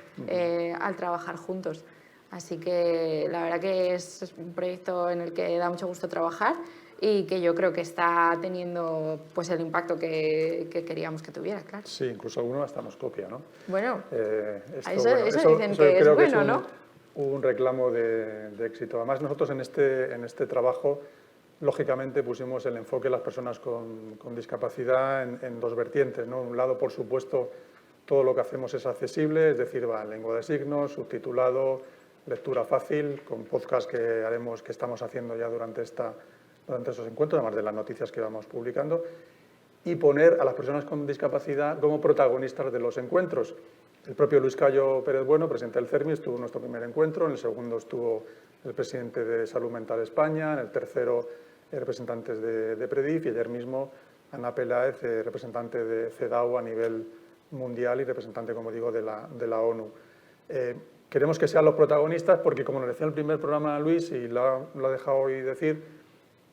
al trabajar juntos. Así que la verdad que es un proyecto en el que da mucho gusto trabajar y que yo creo que está teniendo pues, el impacto que queríamos que tuviera, claro. Sí, incluso algunos hasta nos copia, ¿no? Bueno, eso dicen que es bueno, ¿no? Un reclamo de éxito. Además, nosotros en este trabajo lógicamente pusimos el enfoque de las personas con discapacidad en dos vertientes, ¿no? Un lado, por supuesto, todo lo que hacemos es accesible, es decir, va en lengua de signos, subtitulado, lectura fácil, con podcast que estamos haciendo ya durante estos encuentros, además de las noticias que vamos publicando, y poner a las personas con discapacidad como protagonistas de los encuentros. El propio Luis Cayo Pérez Bueno, presidente del CERMI, estuvo en nuestro primer encuentro, en el segundo estuvo el presidente de Salud Mental España, en el tercero representantes de PREDIF y ayer mismo Ana Peláez, representante de CEDAW a nivel mundial y representante, como digo, de la ONU. Queremos que sean los protagonistas porque, como nos decía el primer programa Luis, y lo ha dejado hoy decir,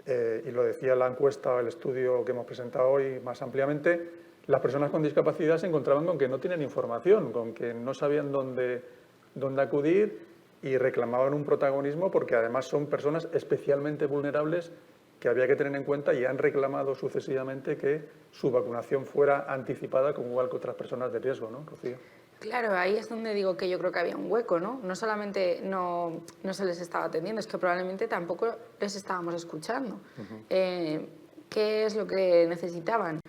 y lo decía la encuesta, el estudio que hemos presentado hoy más ampliamente, las personas con discapacidad se encontraban con que no tienen información, con que no sabían dónde acudir y reclamaban un protagonismo porque además son personas especialmente vulnerables que había que tener en cuenta y han reclamado sucesivamente que su vacunación fuera anticipada como igual que otras personas de riesgo, ¿no, Rocío? Claro, ahí es donde digo que yo creo que había un hueco, ¿no? No solamente no se les estaba atendiendo, es que probablemente tampoco les estábamos escuchando. ¿Qué es lo que necesitaban?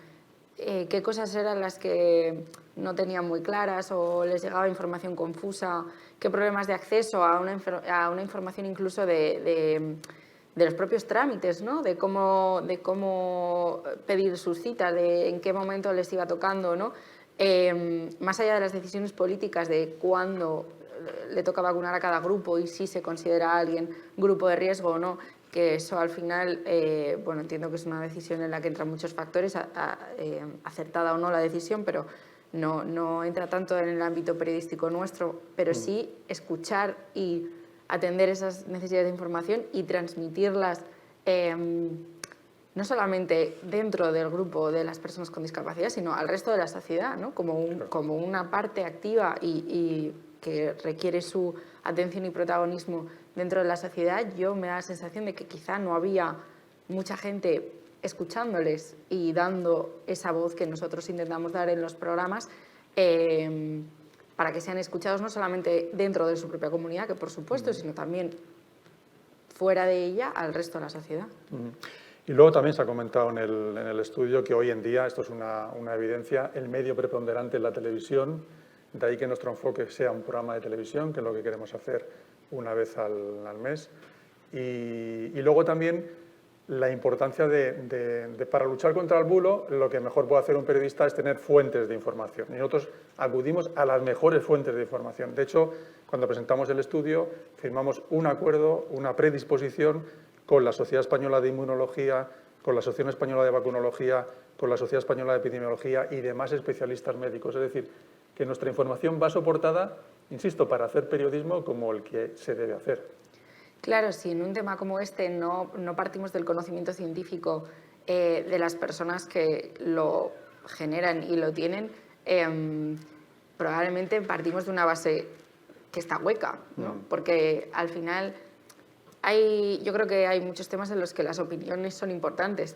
¿Qué cosas eran las que no tenían muy claras o les llegaba información confusa? ¿Qué problemas de acceso a una información incluso de los propios trámites, ¿no? De cómo pedir sus citas, de en qué momento les iba tocando, ¿no? Más allá de las decisiones políticas de cuándo le toca vacunar a cada grupo y si se considera a alguien grupo de riesgo o no, que eso al final, bueno, entiendo que es una decisión en la que entran muchos factores, acertada o no la decisión, pero no entra tanto en el ámbito periodístico nuestro, pero sí escuchar y atender esas necesidades de información y transmitirlas no solamente dentro del grupo de las personas con discapacidad, sino al resto de la sociedad, ¿no? Como una parte activa y que requiere su atención y protagonismo dentro de la sociedad. Yo me da la sensación de que quizá no había mucha gente escuchándoles y dando esa voz que nosotros intentamos dar en los programas para que sean escuchados no solamente dentro de su propia comunidad, que por supuesto, sino también fuera de ella al resto de la sociedad. Y luego también se ha comentado en el estudio que hoy en día, esto es una evidencia, el medio preponderante es la televisión, de ahí que nuestro enfoque sea un programa de televisión, que es lo que queremos hacer una vez al mes. Y luego también la importancia para luchar contra el bulo, lo que mejor puede hacer un periodista es tener fuentes de información. Y nosotros acudimos a las mejores fuentes de información. De hecho, cuando presentamos el estudio, firmamos un acuerdo, una predisposición con la Sociedad Española de Inmunología, con la Asociación Española de Vacunología, con la Sociedad Española de Epidemiología y demás especialistas médicos. Es decir, que nuestra información va soportada, insisto, para hacer periodismo como el que se debe hacer. Claro, si en un tema como este no partimos del conocimiento científico de las personas que lo generan y lo tienen, probablemente partimos de una base que está hueca, ¿no? Porque al final yo creo que hay muchos temas en los que las opiniones son importantes,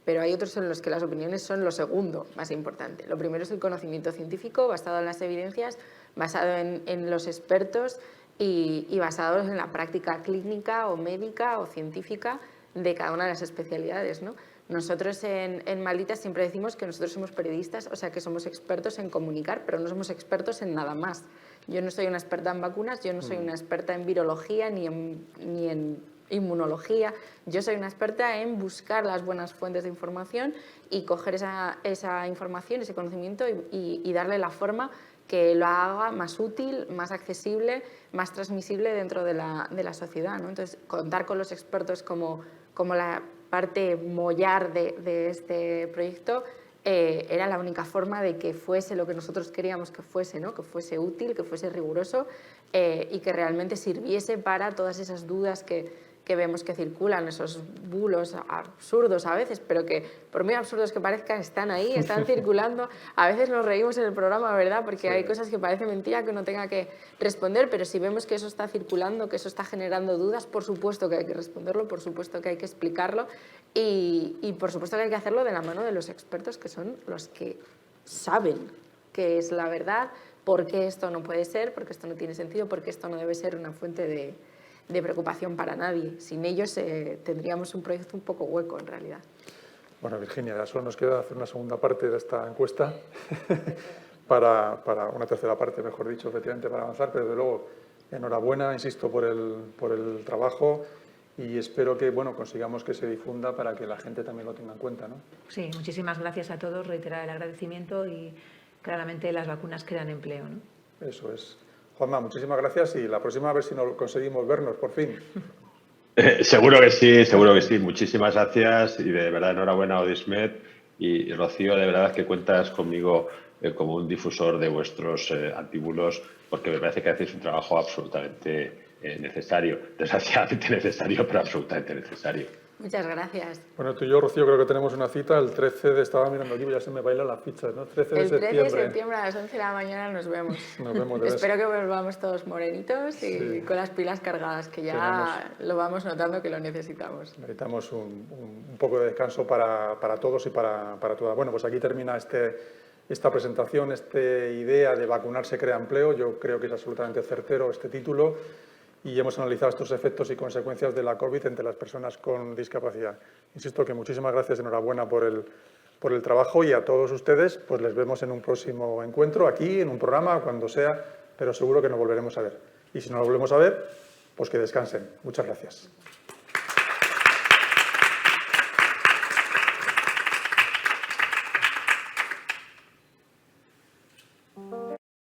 pero hay otros en los que las opiniones son lo segundo más importante. Lo primero es el conocimiento científico basado en las evidencias, basado en los expertos y basados en la práctica clínica o médica o científica de cada una de las especialidades, ¿no? Nosotros en Maldita siempre decimos que nosotros somos periodistas, o sea que somos expertos en comunicar, pero no somos expertos en nada más. Yo no soy una experta en vacunas, yo no soy una experta en virología ni en inmunología. Yo soy una experta en buscar las buenas fuentes de información y coger esa información, ese conocimiento y darle la forma que lo haga más útil, más accesible, más transmisible dentro de la sociedad, ¿no? Entonces, contar con los expertos como la parte mollar de este proyecto era la única forma de que fuese lo que nosotros queríamos que fuese, ¿no? Que fuese útil, que fuese riguroso y que realmente sirviese para todas esas dudas que vemos que circulan, esos bulos absurdos a veces, pero que por muy absurdos que parezcan están ahí, están circulando. A veces nos reímos en el programa, ¿verdad? Porque hay cosas que parece mentira que uno tenga que responder, pero si vemos que eso está circulando, que eso está generando dudas, por supuesto que hay que responderlo, por supuesto que hay que explicarlo y por supuesto que hay que hacerlo de la mano de los expertos, que son los que saben qué es la verdad, por qué esto no puede ser, por qué esto no tiene sentido, por qué esto no debe ser una fuente de de preocupación para nadie. Sin ellos tendríamos un proyecto un poco hueco en realidad. Bueno, Virginia, ya solo nos queda hacer una segunda parte de esta encuesta para una tercera parte, mejor dicho, efectivamente, para avanzar, pero desde luego, enhorabuena, insisto, por el trabajo y espero que consigamos que se difunda para que la gente también lo tenga en cuenta, ¿no? Sí, muchísimas gracias a todos, reiterar el agradecimiento y claramente las vacunas crean empleo, ¿no? Eso es. Juanma, muchísimas gracias y la próxima a ver si nos conseguimos vernos por fin. Seguro que sí. Muchísimas gracias y de verdad enhorabuena a Odismet y Rocío, de verdad que cuentas conmigo como un difusor de vuestros antíbulos porque me parece que hacéis un trabajo absolutamente necesario, desgraciadamente necesario, pero absolutamente necesario. Muchas gracias. Bueno, tú y yo, Rocío, creo que tenemos una cita el 13 de... Estaba mirando aquí, ya se me bailan las fichas, ¿no? 13 de septiembre. El 13 de septiembre a las 11 de la mañana nos vemos. Nos vemos. Espero que volvamos todos morenitos y con las pilas cargadas, que ya lo vamos notando que lo necesitamos. Necesitamos un poco de descanso para todos y para todas. Bueno, pues aquí termina esta presentación, esta idea de vacunarse crea empleo. Yo creo que es absolutamente certero este título. Y hemos analizado estos efectos y consecuencias de la COVID entre las personas con discapacidad. Insisto que muchísimas gracias, enhorabuena por el trabajo y a todos ustedes pues les vemos en un próximo encuentro, aquí, en un programa, cuando sea, pero seguro que nos volveremos a ver. Y si no nos volvemos a ver, pues que descansen. Muchas gracias.